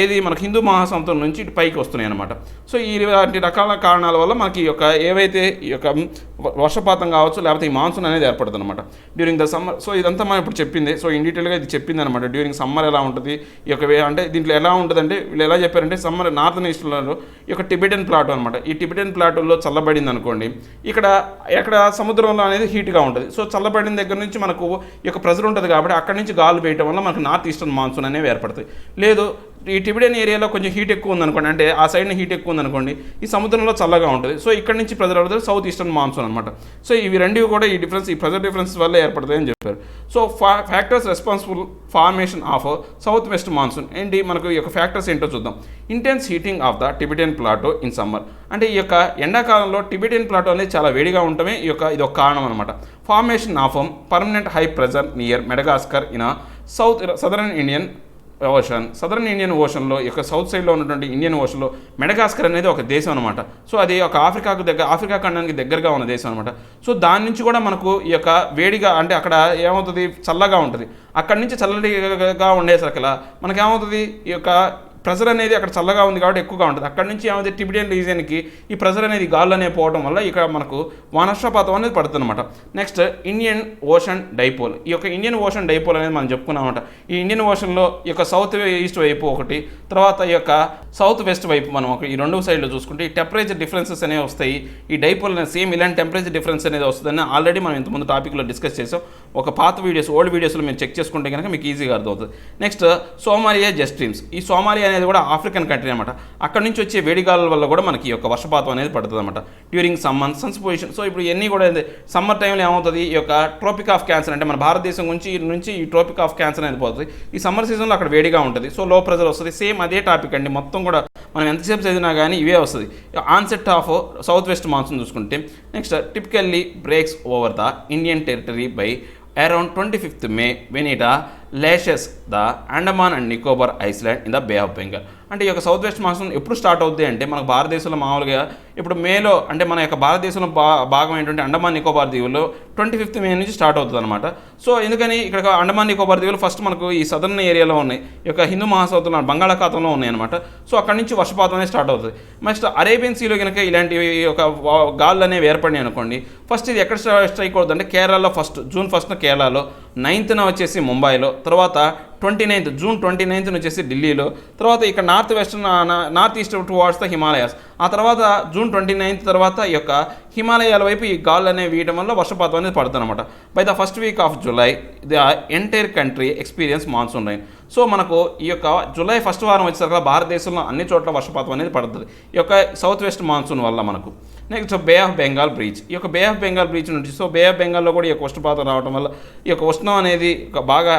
ఏది మనకి హిందూ మహాసముద్రం నుంచి ఇటు పైకి వస్తున్నాయి అనమాట. సో ఇలాంటి రకాల కారణాల వల్ల మనకి ఏవైతే వర్షపాతం కావచ్చు, లేకపోతే ఈ మాన్సూన్ అనేది ఏర్పడుతుంది అనమాట డ్యూరింగ్ ద సమ్మర్. సో ఇదంతా మనం ఇప్పుడు చెప్పింది. సో ఇన్ డీటెయిల్గా ఇది చెప్పింది అనమాట. డ్యూరింగ్ సమ్మర్ ఎలా ఉంటుంది, అంటే దీంట్లో ఎలా ఉంటుంది అంటే వీళ్ళు ఎలా చెప్పారంటే సమ్మర్ నార్థన్ ఈస్ట్లో టిబెటన్ ప్లాటో అనమాట. ఈ టిబెటన్ ప్లాటోలో చల్లబడింది అనుకోండి, ఎక్కడ సముద్రంలో అనేది హీట్గా ఉంటుంది. సో చల్లబడిన దగ్గర నుంచి మనకు ప్రెజర్ ఉంటుంది కాబట్టి అక్కడి నుంచి గాలు వేయటం వల్ల మనకు నార్త్ ఈస్టర్న్ మాన్సూన్ అనేవి ఏర్పడతాయి. లేదు ఈ టిబెటన్ ఏరియాలో కొంచెం హీట్ ఎక్కువ ఉందనుకోండి, అంటే ఆ సైడ్ని హీట్ ఎక్కువ ఉందనుకోండి, ఈ సముద్రంలో చల్లగా ఉంటుంది. సో ఇక్కడ నుంచి ప్రెజర్ అవుతుంది సౌత్ ఈస్టర్న్ మాన్సూన్ అనమాట. సో ఇవి రెండు కూడా ఈ ప్రెజర్ డిఫరెన్స్ వల్ల ఏర్పడతాయని చెప్పారు. So factors responsible formation of south west monsoon ఏంటి, మనకు ఫ్యాక్టర్స్ ఏంటో చూద్దాం. Intense heating of the Tibetan plateau in summer. అంటే ఎండాకాలంలో టిబెటన్ ప్లాటో అనేది చాలా వేడిగా ఉండటమే ఇది ఒక కారణం అనమాట. Formation of permanent high pressure near Madagascar in southern Indian ఓషన్లో సౌత్ సైడ్లో ఉన్నటువంటి ఇండియన్ ఓషన్లో మెడగాస్కర్ అనేది ఒక దేశం అనమాట. సో అది ఆఫ్రికా ఖండానికి దగ్గరగా ఉన్న దేశం అనమాట. సో దాని నుంచి కూడా మనకు వేడిగా అంటే అక్కడ ఏమవుతుంది, చల్లగా ఉంటుంది. అక్కడి నుంచి చల్లగా ఉండేసరికి మనకేమవుతుంది, ప్రెజర్ అనేది అక్కడ చల్లగా ఉంది కాబట్టి ఎక్కువగా ఉంటుంది. అక్కడ నుంచి ఏమైతే టిబెటియన్ రీజియన్కి ఈ ప్రెజర్ అనేది గాల్లో అనేవి పోవడం వల్ల ఇక్కడ మనకు వర్షపాతం అనేది పడుతుంది అనమాట. Next Indian Ocean dipole. ఈ యొక్క ఇండియన్ ఓషన్ డైపోల్ అనేది మనం చెప్పుకున్నామన్నమాట. ఈ ఇండియన్ ఓషన్లో ఈ యొక్క సౌత్ ఈస్ట్ వైపు ఒకటి, తర్వాత ఈ యొక్క సౌత్ వెస్ట్ వైపు మనం ఈ రెండు సైడ్లో చూసుకుంటే ఈ టెంపరేచర్ డిఫరెన్సెస్ అనేవి వస్తాయి. ఈ డైపోల్ అనేది సేమ్ ఇలాంటి టెంపరేచర్ డిఫరెన్స్ అనేది వస్తుందని ఆల్రెడీ మనం ఇంతకుముందు టాపిక్లో డిస్కస్ చేసాం. ఒక పాత వీడియోస్, ఓల్డ్ వీడియోస్లో మీరు చెక్ చేసుకుంటే కనుక మీకు ఈజీగా అర్థమవుతుంది. Next Somalia jet streams. ఈ సోమాలియా అనేది కూడా ఆఫ్రికన్ కంట్రీ అనమాట. అక్కడ నుంచి వచ్చే వేడిగాల వల్ల కూడా మనకి ఈ యొక్క వర్షపాతం అనేది పడుతుంది అనమాట during summer Sons position. So ఇప్పుడు ఇవన్నీ కూడా సమ్మర్ టైంలో ఏమవుతుంది, ఈ యొక్క ట్రోపిక్ ఆఫ్ క్యాన్సర్ అంటే మన భారతదేశం నుంచి ఈ ట్రోపిక్ ఆఫ్ క్యాన్సర్ అనేది పోతుంది. ఈ సమ్మర్ సీజన్లో అక్కడ వేడిగా ఉంటుంది, సో లో ప్రెజర్ వస్తుంది. సేమ్ అదే టాపిక్ అండి, మొత్తం కూడా మనం ఎంతసేపు చదివినా కానీ ఇవే వస్తుంది. Onset of south west monsoon చూసుకుంటే next typically breaks over the Indian territory by around 25th May when it lashes the Andaman and Nicobar Island in the Bay of Bengal. అంటే ఈ యొక్క సౌత్ వెస్ట్ మాన్సూన్ ఎప్పుడు start అవుతుంది అంటే మనకు భారతదేశంలో మామూలుగా ఇప్పుడు మేలో అంటే మన యొక్క భారతదేశంలో భాగం ఏంటంటే అండమాన్ నికోబార్ దీవుల్లో 25th May నుంచి స్టార్ట్ అవుతుంది అనమాట. సో ఎందుకని ఇక్కడ అండమాన్ నికోబార్ దీవులు ఫస్ట్ మనకు ఈ సదర్న్ ఏరియాలో ఉన్నాయి, ఈ యొక్క హిందూ మహాసముద్రంలో బంగాళాఖాతంలో ఉన్నాయి అనమాట. సో అక్కడ నుంచి వర్షపాతం అనేది స్టార్ట్ అవుతుంది. నెక్స్ట్ అరేబియన్ సీలో కనుక ఇలాంటి ఒక గాళ్ళు అనేవి ఏర్పడినాయి అనుకోండి, ఫస్ట్ ఇది ఎక్కడ స్ట్రైక్ అవుతుంది అంటే కేరళలో June 1st కేరళలో, 9th వచ్చేసి ముంబైలో, తర్వాత June 29th వచ్చేసి ఢిల్లీలో, తర్వాత ఇక్కడ north east towards the Himalayas. ఆ తర్వాత June 29th తర్వాత ఈ యొక్క హిమాలయాల వైపు ఈ గాళ్ళు అనేవి వీయడం వల్ల వర్షపాతం అనేది పడుతుంది అనమాట. By the first week off July the entire country experience monsoon rain. So మనకు ఈ యొక్క జూలై ఫస్ట్ వారం వచ్చేసరికి భారతదేశంలో అన్ని చోట్ల వర్షపాతం అనేది పడుతుంది ఈ యొక్క సౌత్ వెస్ట్ మాన్సూన్ వల్ల మనకు. Next bay of Bengal breach. ఈ యొక్క బే ఆఫ్ బెంగాల్ బ్రీచ్ నుంచి సో బే ఆఫ్ బెంగాల్లో కూడా ఈ యొక్క వర్షపాతం రావడం వల్ల ఈ యొక్క ఉష్ణం అనేది బాగా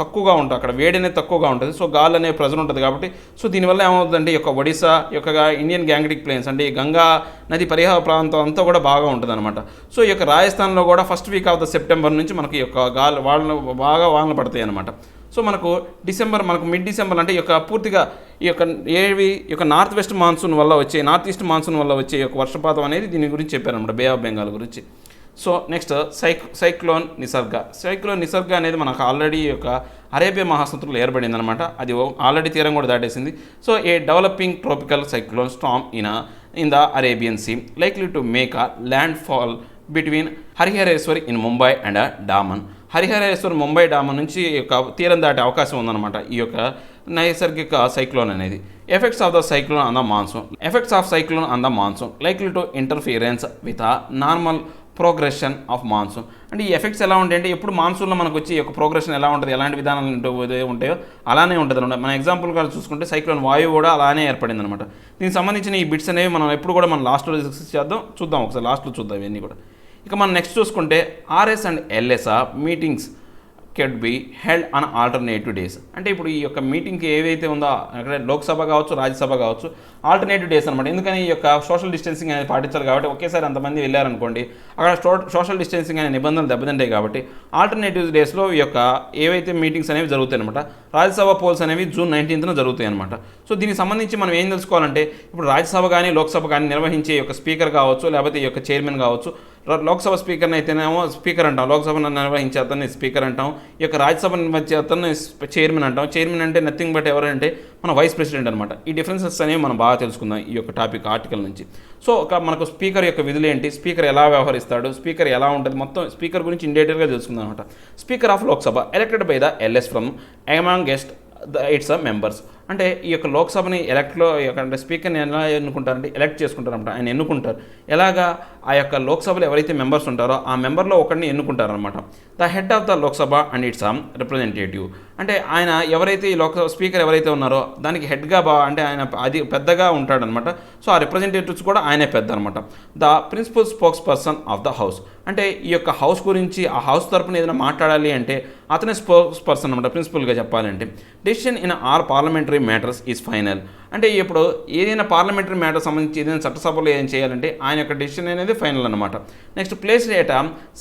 తక్కువగా ఉంటుంది, అక్కడ వేడి అనేది తక్కువగా ఉంటుంది. సో గాలి అనే ప్రెజర్ ఉంటుంది కాబట్టి సో దీనివల్ల ఏమవుతుందంటే ఈ యొక్క ఒడిశా, ఈ యొక్క ఇండియన్ గ్యాంగ్టిక్ ప్లేన్స్ అంటే ఈ గంగా నది పరివాహ ప్రాంతం అంతా కూడా బాగా ఉంటుంది అనమాట. సో ఈ యొక్క రాజస్థాన్లో కూడా first week off the September నుంచి మనకి ఈ యొక్క బాగా వానలు పడతాయి అనమాట. సో మనకు మిడ్ డిసెంబర్ అంటే ఈ యొక్క పూర్తిగా ఈ యొక్క నార్త్ వెస్ట్ మాన్సూన్ వల్ల వచ్చే నార్త్ ఈస్ట్ మాన్సూన్ వల్ల వచ్చే ఈ యొక్క వర్షపాతం అనేది దీని గురించి చెప్పారనమాట, బే ఆఫ్ బెంగాల్ గురించి. సో నెక్స్ట్ సైక్లోన్ నిసర్గ అనేది మనకు ఆల్రెడీ ఈ యొక్క అరేబియా మహాసముద్రంలో ఏర్పడింది అనమాట. అది ఆల్రెడీ తీరం కూడా దాటేసింది. So a developing tropical cyclone storm in the Arabian sea likely to make a landfall between Harihareshwar in Mumbai and Daman. Harihareshwar Mumbai Daman నుంచి యొక్క తీరం దాటే అవకాశం ఉందన్నమాట ఈ యొక్క నైసర్గిక సైక్లోన్ అనేది. Effects of cyclone on the monsoon likely to interference with normal progression of monsoon. అంటే ఈ ఎఫెక్ట్స్ ఎలా ఉంటాయంటే ఎప్పుడు మాన్సూన్లో మనకు వచ్చి యొక్క ప్రోగ్రెషన్ ఎలా ఉంటుంది, ఎలాంటి విధానాలు ఉంటాయో అలానే ఉంటుంది అనమాట. మన ఎగ్జాంపుల్గా చూసుకుంటే సైక్లోన్ వాయువు కూడా అలానే ఏర్పడింది అనమాట. దీనికి సంబంధించిన ఈ బిట్స్ అనేవి మనం ఎప్పుడు కూడా మనం లాస్ట్లో డిస్కస్ చూద్దాం ఒకసారి లాస్ట్లో చూద్దాం ఇవన్నీ కూడా. ఇక మనం నెక్స్ట్ చూసుకుంటే RS and LS meetings కెడ్ be held on alternative days. అంటే ఇప్పుడు ఈ యొక్క మీటింగ్కి ఏవైతే ఉందో అక్కడ లోక్సభ కావచ్చు, రాజ్యసభ కావచ్చు, ఆల్టర్నేటివ్ డేస్ అనమాట. ఎందుకని ఈ యొక్క సోషల్ డిస్టెన్సింగ్ అనేది పాటించాలి కాబట్టి ఒకేసారి అంతమంది వెళ్ళారనుకోండి అక్కడ సోషల్ డిస్టెన్సింగ్ అనే నిబంధనలు దెబ్బతింటాయి కాబట్టి ఆల్టర్నేటివ్ డేస్లో ఈ యొక్క ఏవైతే మీటింగ్స్ అనేవి జరుగుతాయి అనమాట. రాజ్యసభ పోల్స్ అనేవి June 19th జరుగుతాయి అనమాట. సో దీనికి సంబంధించి మనం ఏం తెలుసుకోవాలంటే ఇప్పుడు రాజ్యసభ కానీ లోక్సభ కానీ నిర్వహించే యొక్క స్పీకర్ కావచ్చు, లేకపోతే ఈ యొక్క చైర్మన్ కావచ్చు. లోక్సభ స్పీకర్ని అయితేనేమో స్పీకర్ అంటాం, లోక్సభను నిర్వహించే అతన్ని స్పీకర్ అంటాం, ఈ యొక్క రాజ్యసభ నిర్వహించే అతన్ని చైర్మన్ అంటాం. చైర్మన్ అంటే నథింగ్ బట్ ఎవరంటే మన వైస్ ప్రెసిడెంట్ అనమాట. ఈ డిఫరెన్సెస్ అనేవి మనం బాగా తెలుసుకుందాం ఈ యొక్క ఆర్టికల్ నుంచి. సో మనకు స్పీకర్ యొక్క విధులు ఏంటి, స్పీకర్ ఎలా వ్యవహరిస్తాడు, స్పీకర్ ఎలా ఉంటుంది, మొత్తం స్పీకర్ గురించి ఇన్ డీటెయిల్గా తెలుసుకుందాం అనమాట. Speaker of Lok Sabha elected by the LS from amongst its members. అంటే ఈ యొక్క లోక్సభని అంటే స్పీకర్ని ఎలా ఎన్నుకుంటారంటే ఎలక్ట్ చేసుకుంటారనమాట. ఆయన ఎన్నుకుంటారు ఎలాగా ఆ యొక్క లోక్సభలో ఎవరైతే మెంబర్స్ ఉంటారో ఆ మెంబర్లో ఒకరిని ఎన్నుకుంటారనమాట. The head of the Lok Sabha and its representative. అంటే ఆయన ఎవరైతే ఈ లోక్సభ స్పీకర్ ఎవరైతే ఉన్నారో దానికి హెడ్గా అంటే ఆయన అది పెద్దగా ఉంటాడనమాట. సో ఆ రిప్రజెంటేటివ్స్ కూడా ఆయనే పెద్ద అనమాట. The principal spokesperson of the house. అంటే ఈ యొక్క హౌస్ గురించి ఆ హౌస్ తరపున ఏదైనా మాట్లాడాలి అంటే అతనే స్పోక్స్ పర్సన్ అనమాట, ప్రిన్సిపల్గా చెప్పాలంటే. Decision in all parliamentary matters is final అంటే ఇప్పుడు ఏదైనా పార్లమెంటరీ మ్యాటర్ సంబంధించి ఏదైనా చట్టసభలో ఏం చేయాలంటే ఆయన యొక్క డెసిషన్ అనేది ఫైనల్ అనమాట. Next placed at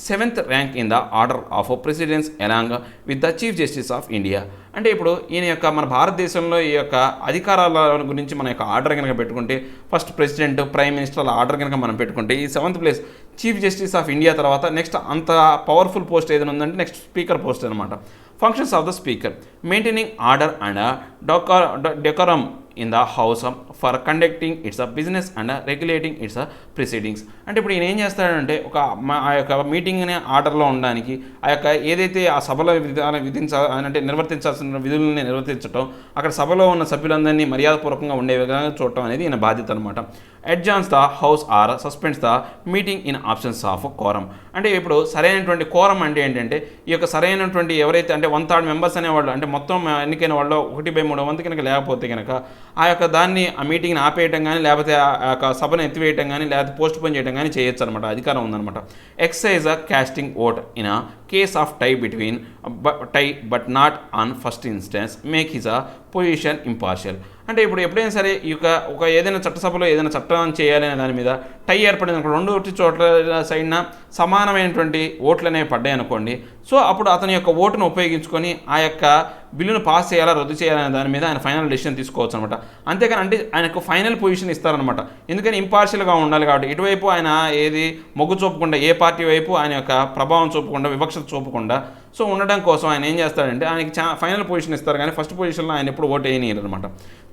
7th rank in the order of precedence along with the chief justice of India. అంటే ఇప్పుడు ఈయన యొక్క మన భారతదేశంలో ఈ యొక్క అధికారాల గురించి మన యొక్క ఆర్డర్ కనుక పెట్టుకుంటే first president, prime minister order కనుక మనం పెట్టుకుంటే ఈ 7th place chief justice of India తర్వాత నెక్స్ట్ అంత పవర్ఫుల్ పోస్ట్ ఏదైనా ఉందంటే నెక్స్ట్ స్పీకర్ పోస్ట్ అనమాట. Functions of the speaker maintaining order and decorum in the house for conducting it's business and regulating it's proceedings. అంటే ఇప్పుడు ఈయన ఏం చేస్తాడంటే ఆ యొక్క మీటింగ్ని ఆర్డర్లో ఉండడానికి ఆ యొక్క ఏదైతే ఆ సభలో అంటే నిర్వర్తించాల్సిన విధులని నిర్వర్తించడం, అక్కడ సభలో ఉన్న సభ్యులందరినీ మర్యాదపూర్వకంగా ఉండే విధంగా చూడటం అనేది ఈయన బాధ్యత అనమాట. Adjourns the house or suspends the meeting in options of quorum. అంటే ఇప్పుడు సరైనటువంటి కోరం అంటే ఏంటంటే ఈ యొక్క సరైనటువంటి ఎవరైతే అంటే 1/3 మెంబర్స్ అనేవాళ్ళు అంటే మొత్తం ఎన్నికైన వాళ్ళు 1/3 వంతు కనుక లేకపోతే కనుక ఆ యొక్క దాన్ని ఆ మీటింగ్ని ఆపేయటం కానీ లేకపోతే ఆ యొక్క సభను ఎత్తివేయటం కానీ లేకపోతే పోస్ట్ పోన్ చేయడం కానీ చేయొచ్చు అనమాట, అధికారం ఉందన్నమాట. Exercise casting vote in case of tie between tie but not on first instance make his position impartial. అంటే ఇప్పుడు ఎప్పుడైనా సరే ఈ ఒక ఏదైనా చట్టసభలో ఏదైనా చట్టం చేయాలి అనే దాని మీద టై ఏర్పడింది అనుకోండి, 2 చోట్ల సైడ్న సమానమైనటువంటి ఓట్లు అనేవి పడ్డాయి అనుకోండి. సో అప్పుడు అతని యొక్క ఓటును ఉపయోగించుకొని ఆ యొక్క బిల్లును పాస్ చేయాలా రద్దు చేయాలనే దాని మీద ఆయన ఫైనల్ డెసిషన్ తీసుకోవచ్చు అనమాట. అంతేకాని అంటే ఆయనకు ఫైనల్ పొజిషన్ ఇస్తారనమాట. ఎందుకని ఇంపార్షియల్గా ఉండాలి కాబట్టి ఇటువైపు ఆయన ఏది మొగ్గు చూపకుండా ఏ పార్టీ వైపు ఆయన యొక్క ప్రభావం చూపకుండా వివక్షత చూపకుండా సో ఉండడం కోసం ఆయన ఏం చేస్తాడంటే ఆయనకి ఫైనల్ పొజిషన్ ఇస్తారు కానీ ఫస్ట్ పొజిషన్లో ఆయన ఎప్పుడు ఓటు వేయనియరు అనమాట.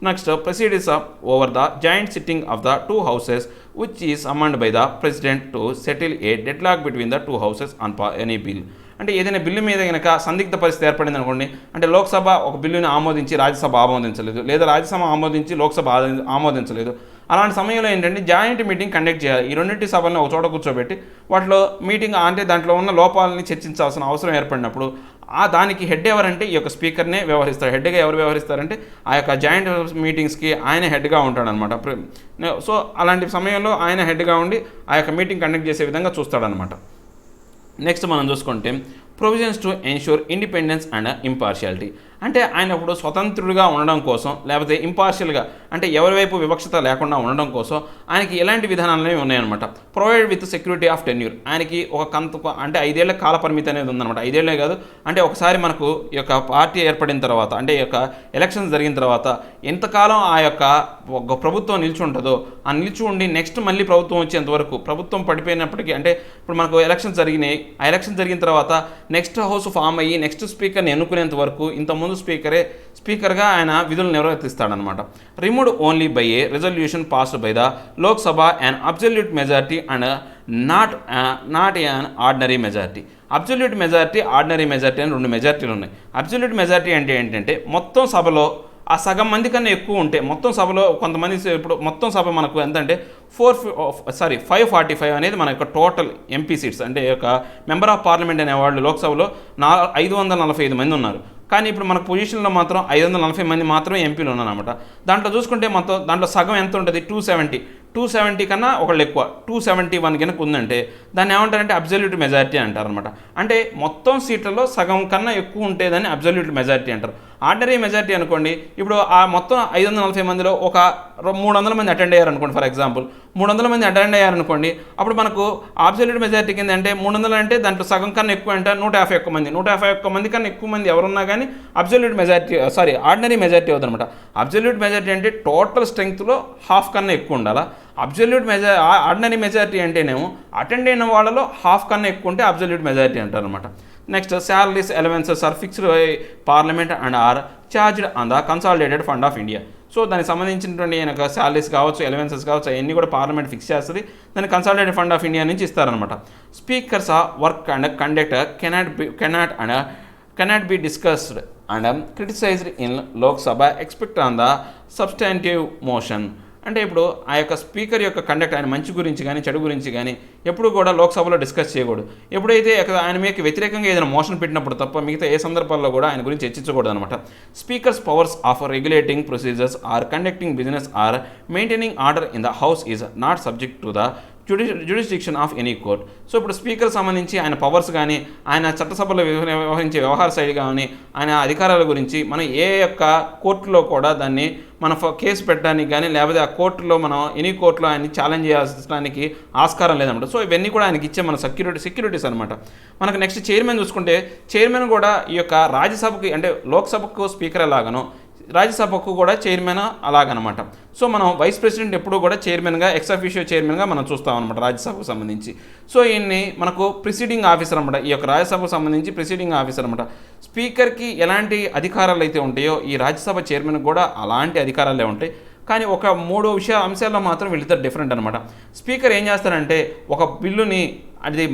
Next proceedings over the joint sitting of the 2 houses which is summoned by the president to settle a deadlock between the 2 houses on any bill. అంటే ఏదైనా బిల్లు మీద కనుక సందిగ్ధ పరిస్థితి ఏర్పడింది అనుకోండి, అంటే లోక్సభ ఒక బిల్లుని ఆమోదించి రాజ్యసభ ఆమోదించలేదు, లేదా రాజ్యసభ ఆమోదించి లోక్సభ ఆమోదించలేదు. అలాంటి సమయంలో ఏంటంటే జాయింట్ మీటింగ్ కండక్ట్ చేయాలి. ఈ రెండింటి సభలను ఒక చోట కూర్చోబెట్టి వాటిలో మీటింగ్ అంటే దాంట్లో ఉన్న లోపాలని చర్చించాల్సిన అవసరం ఏర్పడినప్పుడు దానికి హెడ్ ఎవరంటే ఈ యొక్క స్పీకర్నే వ్యవహరిస్తారు. హెడ్గా ఎవరు వ్యవహరిస్తారంటే ఆ యొక్క జాయింట్ మీటింగ్స్కి ఆయన హెడ్గా ఉంటాడనమాట. సో అలాంటి సమయంలో ఆయన హెడ్గా ఉండి ఆ యొక్క మీటింగ్ కండక్ట్ చేసే విధంగా చూస్తాడనమాట. నెక్స్ట్ మనం చూసుకుంటే provisions to ensure independence and impartiality. అంటే ఆయన ఇప్పుడు స్వతంత్రుడిగా ఉండడం కోసం లేకపోతే ఇంపార్షియల్గా అంటే ఎవరి వైపు వివక్షత లేకుండా ఉండడం కోసం ఆయనకి ఎలాంటి విధానాలు ఉన్నాయన్నమాట. Provide with security of tenure. ఆయనకి ఒక అంటే 5 ఏళ్ల కాల పరిమితి అనేది ఉందన్నమాట. 5 ఏళ్లే కాదు, అంటే ఒకసారి మనకు ఈ యొక్క పార్టీ ఏర్పడిన తర్వాత అంటే ఈ యొక్క ఎలక్షన్స్ జరిగిన తర్వాత ఎంతకాలం ఆ యొక్క ప్రభుత్వం నిలిచి ఉంటుందో ఆ నిలిచి ఉండి నెక్స్ట్ మళ్ళీ ప్రభుత్వం వచ్చేంత వరకు ప్రభుత్వం పడిపోయినప్పటికీ అంటే ఇప్పుడు మనకు ఎలక్షన్స్ జరిగినాయి, ఆ ఎలక్షన్ జరిగిన తర్వాత నెక్స్ట్ హౌస్ ఫామ్ అయ్యి నెక్స్ట్ స్పీకర్ని ఎన్నుకునేంత వరకు ఇంతకుముందు స్పీకర్గా ఆయన విధులు నిర్వర్తిస్తాడనమాట. Removed only by a resolution passed by the Lok Sabha and absolute majority and not an ordinary majority. Absolute majority, ordinary majority అని 2 మెజారిటీలు ఉన్నాయి. అబ్సల్యూట్ మెజారిటీ అంటే ఏంటంటే మొత్తం సభలో ఆ సగం మంది కన్నా ఎక్కువ ఉంటే మొత్తం సభలో కొంతమంది ఇప్పుడు మొత్తం సభ మనకు ఎంతంటే 545 అనేది మన యొక్క టోటల్ ఎంపీ సీట్స్ అంటే యొక్క మెంబర్ ఆఫ్ పార్లమెంట్ అనేవాళ్ళు లోక్సభలో 545 మంది ఉన్నారు. కానీ ఇప్పుడు మన పొజిషన్లో మాత్రం 540 మంది మాత్రమే ఎంపీలు ఉన్నారన్నమాట. దాంట్లో చూసుకుంటే మొత్తం దాంట్లో సగం ఎంత ఉంటుంది 270 కన్నా ఒకళ్ళు ఎక్కువ 271 కనుక ఉందంటే దాన్ని ఏమంటారంటే అబ్సల్యూట్ మెజారిటీ అంటారనమాట. అంటే మొత్తం సీట్లలో సగం కన్నా ఎక్కువ ఉంటే దాన్ని అబ్సల్యూట్ మెజారిటీ అంటారు. ఆర్డినరీ మెజారిటీ అనుకోండి, ఇప్పుడు ఆ మొత్తం 540 మందిలో ఒక 300 మంది అటెండ్ అయ్యారు అనుకోండి, ఫర్ ఎగ్జాంపుల్ 300 మంది అటెండ్ అయ్యారనుకోండి, అప్పుడు మనకు అబ్సల్యూట్ మెజారిటీ కింద అంటే 300 అంటే దాంట్లో సగం కన్నా ఎక్కువ అంటే 151 మంది 151 మంది కన్నా ఎక్కువ మంది ఎవరున్నా కానీ అబ్సల్యూట్ మెజారిటీ ఆర్డినరీ మెజారిటీ అవుతుందన్నమాట. అబ్సల్యూట్ మెజారిటీ అంటే టోటల్ స్ట్రెంగ్త్లో హాఫ్ కన్నా ఎక్కువ ఉండాలా. ఆర్డినరీ మెజారిటీ అంటేనేమో అటెండ్ అయిన వాళ్ళలో హాఫ్ కన్నా ఎక్కువ ఉంటే అబ్సల్యూట్ మెజారిటీ అంటారనమాట. Next salaries allowances are fixed by parliament and are charged on the consolidated fund of India. So దానికి సంబంధించినటువంటి ఆయనకు శాలరీస్ కావచ్చు, ఎలవెన్సెస్ కావచ్చు, అవన్నీ కూడా పార్లమెంట్ ఫిక్స్ చేస్తుంది. దాన్ని కన్సాలిడేటెడ్ ఫండ్ ఆఫ్ ఇండియా నుంచి ఇస్తారనమాట. Speakers work and conduct cannot be discussed and criticised in Lok Sabha expect on the substantive motion. అంటే ఇప్పుడు ఆ యొక్క స్పీకర్ యొక్క కండక్ట్ ఆయన మంచి గురించి కానీ చెడు గురించి కానీ ఎప్పుడు కూడా లోక్సభలో డిస్కస్ చేయకూడదు. ఎప్పుడైతే ఆయన మీకు వ్యతిరేకంగా ఏదైనా మోషన్ పెట్టినప్పుడు తప్ప మిగతా ఏ సందర్భాల్లో కూడా ఆయన గురించి చర్చించకూడదు అనమాట. Speaker's powers of regulating procedures or conducting business or maintaining order in the house is not subject to the jurisdiction of any court. So ఇప్పుడు స్పీకర్ సంబంధించి ఆయన పవర్స్ కానీ, ఆయన చట్టసభలో వ్యవహరించే వ్యవహార శైలి కానీ, ఆయన అధికారాల గురించి మనం ఏ యొక్క కోర్టులో కూడా దాన్ని మన కేసు పెట్టడానికి కానీ, లేకపోతే ఆ కోర్టులో మనం ఎనీ కోర్టులో ఆయన్ని ఛాలెంజ్ చేయాల్సడానికి ఆస్కారం లేదన్నమాట. సో ఇవన్నీ కూడా ఆయనకి ఇచ్చే మన సెక్యూరిటీస్ అనమాట. మనకు నెక్స్ట్ చైర్మన్ చూసుకుంటే, చైర్మన్ కూడా ఈ యొక్క రాజ్యసభకి అంటే లోక్సభకు స్పీకర్ ఎలాగనో రాజ్యసభకు కూడా చైర్మన్ అలాగనమాట. సో మనం వైస్ ప్రెసిడెంట్ ఎప్పుడు కూడా చైర్మన్గా, ఎక్స్ అఫీషియో చైర్మన్గా మనం చూస్తాం అనమాట రాజ్యసభకు సంబంధించి. సో ఈయన్ని మనకు ప్రిసీడింగ్ ఆఫీసర్ అనమాట, ఈ యొక్క రాజ్యసభకు సంబంధించి ప్రిసీడింగ్ ఆఫీసర్ అనమాట. స్పీకర్కి ఎలాంటి అధికారాలు అయితే ఉంటాయో ఈ రాజ్యసభ చైర్మన్ కూడా అలాంటి అధికారాలే ఉంటాయి. కానీ ఒక 3 అంశాల్లో మాత్రం వీళ్ళిద్దరు డిఫరెంట్ అనమాట. స్పీకర్ ఏం చేస్తారంటే ఒక బిల్లుని అది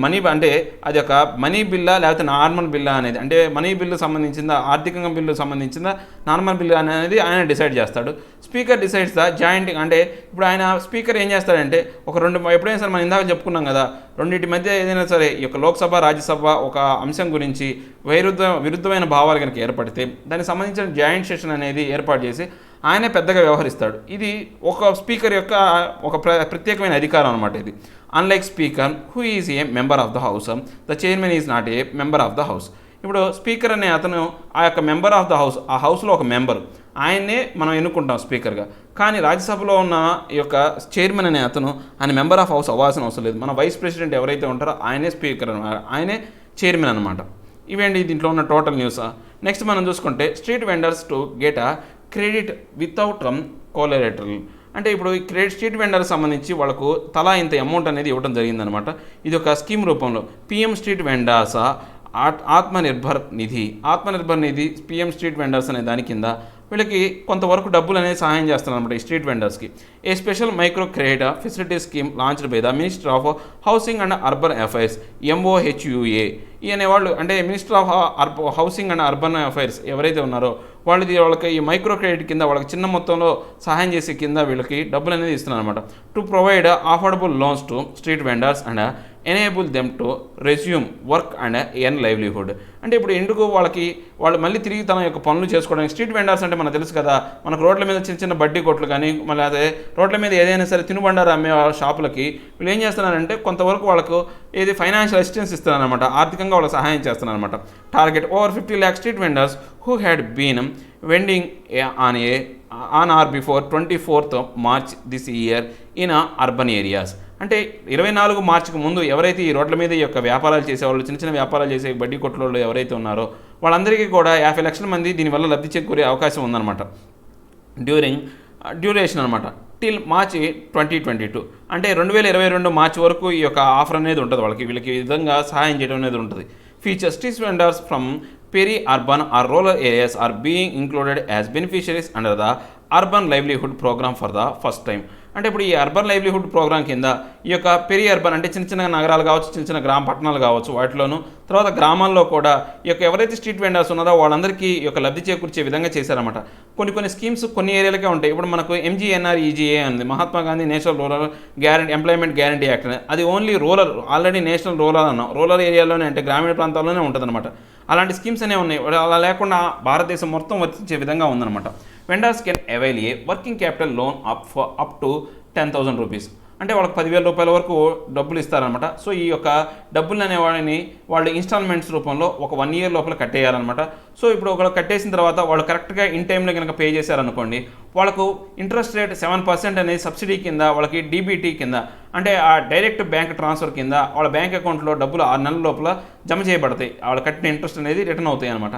అది ఒక మనీ బిల్లా లేకపోతే నార్మల్ బిల్లా అనేది, అంటే మనీ బిల్లు సంబంధించిందా, ఆర్థికంగా బిల్లు సంబంధించిందా, నార్మల్ బిల్లు అనేది ఆయన డిసైడ్ చేస్తాడు. స్పీకర్ డిసైడ్స్ ద జాయింట్, అంటే ఇప్పుడు ఆయన స్పీకర్ ఏం చేస్తాడంటే ఒక ఎప్పుడైనా సరే మనం ఇందాక చెప్పుకున్నాం కదా, రెండింటి మధ్య ఏదైనా సరే ఈ యొక్క లోక్సభ రాజ్యసభ ఒక అంశం గురించి విరుద్ధమైన భావాలు కనుక ఏర్పడితే దానికి సంబంధించిన జాయింట్ సెషన్ అనేది ఏర్పాటు చేసి ఆయనే పెద్దగా వ్యవహరిస్తాడు. ఇది ఒక స్పీకర్ యొక్క ఒక ప్రత్యేకమైన అధికారం అనమాట ఇది. Unlike speaker who is a member of the house, the chairman is not a member of the house. ఇప్పుడు స్పీకర్ అనే అతను ఆ యొక్క మెంబర్ ఆఫ్ ద హౌస్, ఆ హౌస్లో ఒక మెంబర్, ఆయన్నే మనం ఎన్నుకుంటాం స్పీకర్గా. కానీ రాజ్యసభలో ఉన్న ఈ యొక్క చైర్మన్ అనే అతను ఆయన మెంబర్ ఆఫ్ హౌస్ అవ్వాల్సిన అవసరం లేదు. మన వైస్ ప్రెసిడెంట్ ఎవరైతే ఉంటారో ఆయనే స్పీకర్, ఆయనే చైర్మన్ అనమాట. ఇవేంటి దీంట్లో ఉన్న టోటల్ న్యూస్. నెక్స్ట్ మనం చూసుకుంటే street vendors to get a credit without collateral. అంటే ఇప్పుడు ఈ స్ట్రీట్ వెండర్కి సంబంధించి వాళ్ళకు తలా ఇంత అమౌంట్ అనేది ఇవ్వడం జరిగిందనమాట. ఇది ఒక స్కీమ్ రూపంలో పిఎం స్ట్రీట్ వెండర్స్ ఆత్మనిర్భర్ నిధి పిఎం స్ట్రీట్ వెండర్స్ అనే దాని కింద వీళ్ళకి కొంతవరకు డబ్బులు అనేది సహాయం చేస్తున్నారు అనమాట ఈ స్ట్రీట్ వెండర్స్కి. A special micro credit facility scheme launched by the minister of housing and urban affairs MOHUA. ఈ అనేవాళ్ళు అంటే minister of housing and urban affairs ఎవరైతే ఉన్నారో వాళ్ళకి ఈ మైక్రో క్రెడిట్ కింద వాళ్ళకి చిన్న మొత్తంలో సహాయం చేసే కింద వీళ్ళకి డబ్బులు అనేది ఇస్తున్నారు అనమాట. To provide affordable loans to street vendors and enable them to resume work and earn livelihood. అంటే ఇప్పుడు ఎందుకు వాళ్ళు మళ్ళీ తిరిగి తన యొక్క పనులు చేసుకోవడానికి, స్ట్రీట్ వెండర్స్ అంటే మనకు తెలుసు కదా, మనకు రోడ్ల మీద చిన్న చిన్న బడ్డీ కొట్లు కానీ మళ్ళీ అదే రోడ్ల మీద ఏదైనా సరే తినుబండారు అమ్మే షాపులకి వీళ్ళు ఏం చేస్తున్నారంటే కొంతవరకు వాళ్ళకు ఫైనాన్షియల్ అసిస్టెన్స్ ఇస్తున్నారు అనమాట, ఆర్థికంగా వాళ్ళకి సహాయం చేస్తున్నారు అనమాట. Target over 50 lakh street vendors who had been vending on or before 24th March this year in urban areas. అంటే 24 మార్చికి ముందు ఎవరైతే ఈ రోడ్ల మీద ఈ యొక్క వ్యాపారాలు చేసేవాళ్ళు, చిన్న చిన్న వ్యాపారాలు చేసే బడ్డీ కొట్లలో ఎవరైతే ఉన్నారో వాళ్ళందరికీ కూడా 50 లక్షల మంది దీనివల్ల లబ్ధి చేకూరే అవకాశం ఉందన్నమాట. డ్యూరేషన్ అనమాట టిల్ మార్చ్ 2022, అంటే 2022 మార్చి వరకు ఈ యొక్క ఆఫర్ అనేది ఉంటుంది వీళ్ళకి ఈ విధంగా సహాయం చేయడం అనేది ఉంటుంది. Features street vendors from peri-urban or rural areas are being included as beneficiaries under the Urban Livelihood Program for the first time. అంటే ఇప్పుడు ఈ అర్బన్ లైవ్లీహుడ్ ప్రోగ్రామ్ కింద ఈ యొక్క పెరి అర్బన్ అంటే చిన్న చిన్న నగరాలు కావచ్చు, చిన్న చిన్న పట్టణాలు కావచ్చు, వాటిలోనూ తర్వాత గ్రామాల్లో కూడా ఈ యొక్క ఎవరైతే స్ట్రీట్ వెండర్స్ ఉన్నారో వాళ్ళందరికీ ఈ యొక్క లబ్ధి చేకూర్చే విధంగా చేశారన్నమాట. కొన్ని స్కీమ్స్ కొన్ని ఏరియాలకే ఉంటాయి. ఇప్పుడు మనకు MGNREGA ఉంది, Mahatma Gandhi national rural employment guarantee act. అది only rural, already national rural ఏరియాలోనే అంటే గ్రామీణ ప్రాంతాల్లోనే ఉంటుందన్నమాట. అలాంటి స్కీమ్స్ అనేవి ఉన్నాయి. అలా లేకుండా భారతదేశం మొత్తం వర్తించే విధంగా ఉందన్నమాట. Vendors can avail A working capital loan up to 10,000 rupees. అంటే వాళ్ళకి 10,000 రూపాయల వరకు డబ్బులు ఇస్తారనమాట. సో ఈ యొక్క డబ్బులు అనేవాడిని వాళ్ళు ఇన్స్టాల్మెంట్స్ రూపంలో ఒక 1 year లోపల కట్టేయాలన్నమాట. సో ఇప్పుడు ఒకళ్ళు కట్టేసిన తర్వాత వాళ్ళు కరెక్ట్గా ఇన్ టైంలో కనుక పే చేశారనుకోండి, వాళ్ళకు ఇంట్రెస్ట్ రేట్ 7% అనేది సబ్సిడీ కింద వాళ్ళకి DBT కింద, అంటే ఆ డైరెక్ట్ బ్యాంక్ ట్రాన్స్ఫర్ కింద వాళ్ళ బ్యాంక్ అకౌంట్లో డబ్బులు 6 నెలల లోపల జమ చేయబడతాయి. వాళ్ళు కట్టిన ఇంట్రెస్ట్ అనేది రిటర్న్ అవుతాయి అనమాట.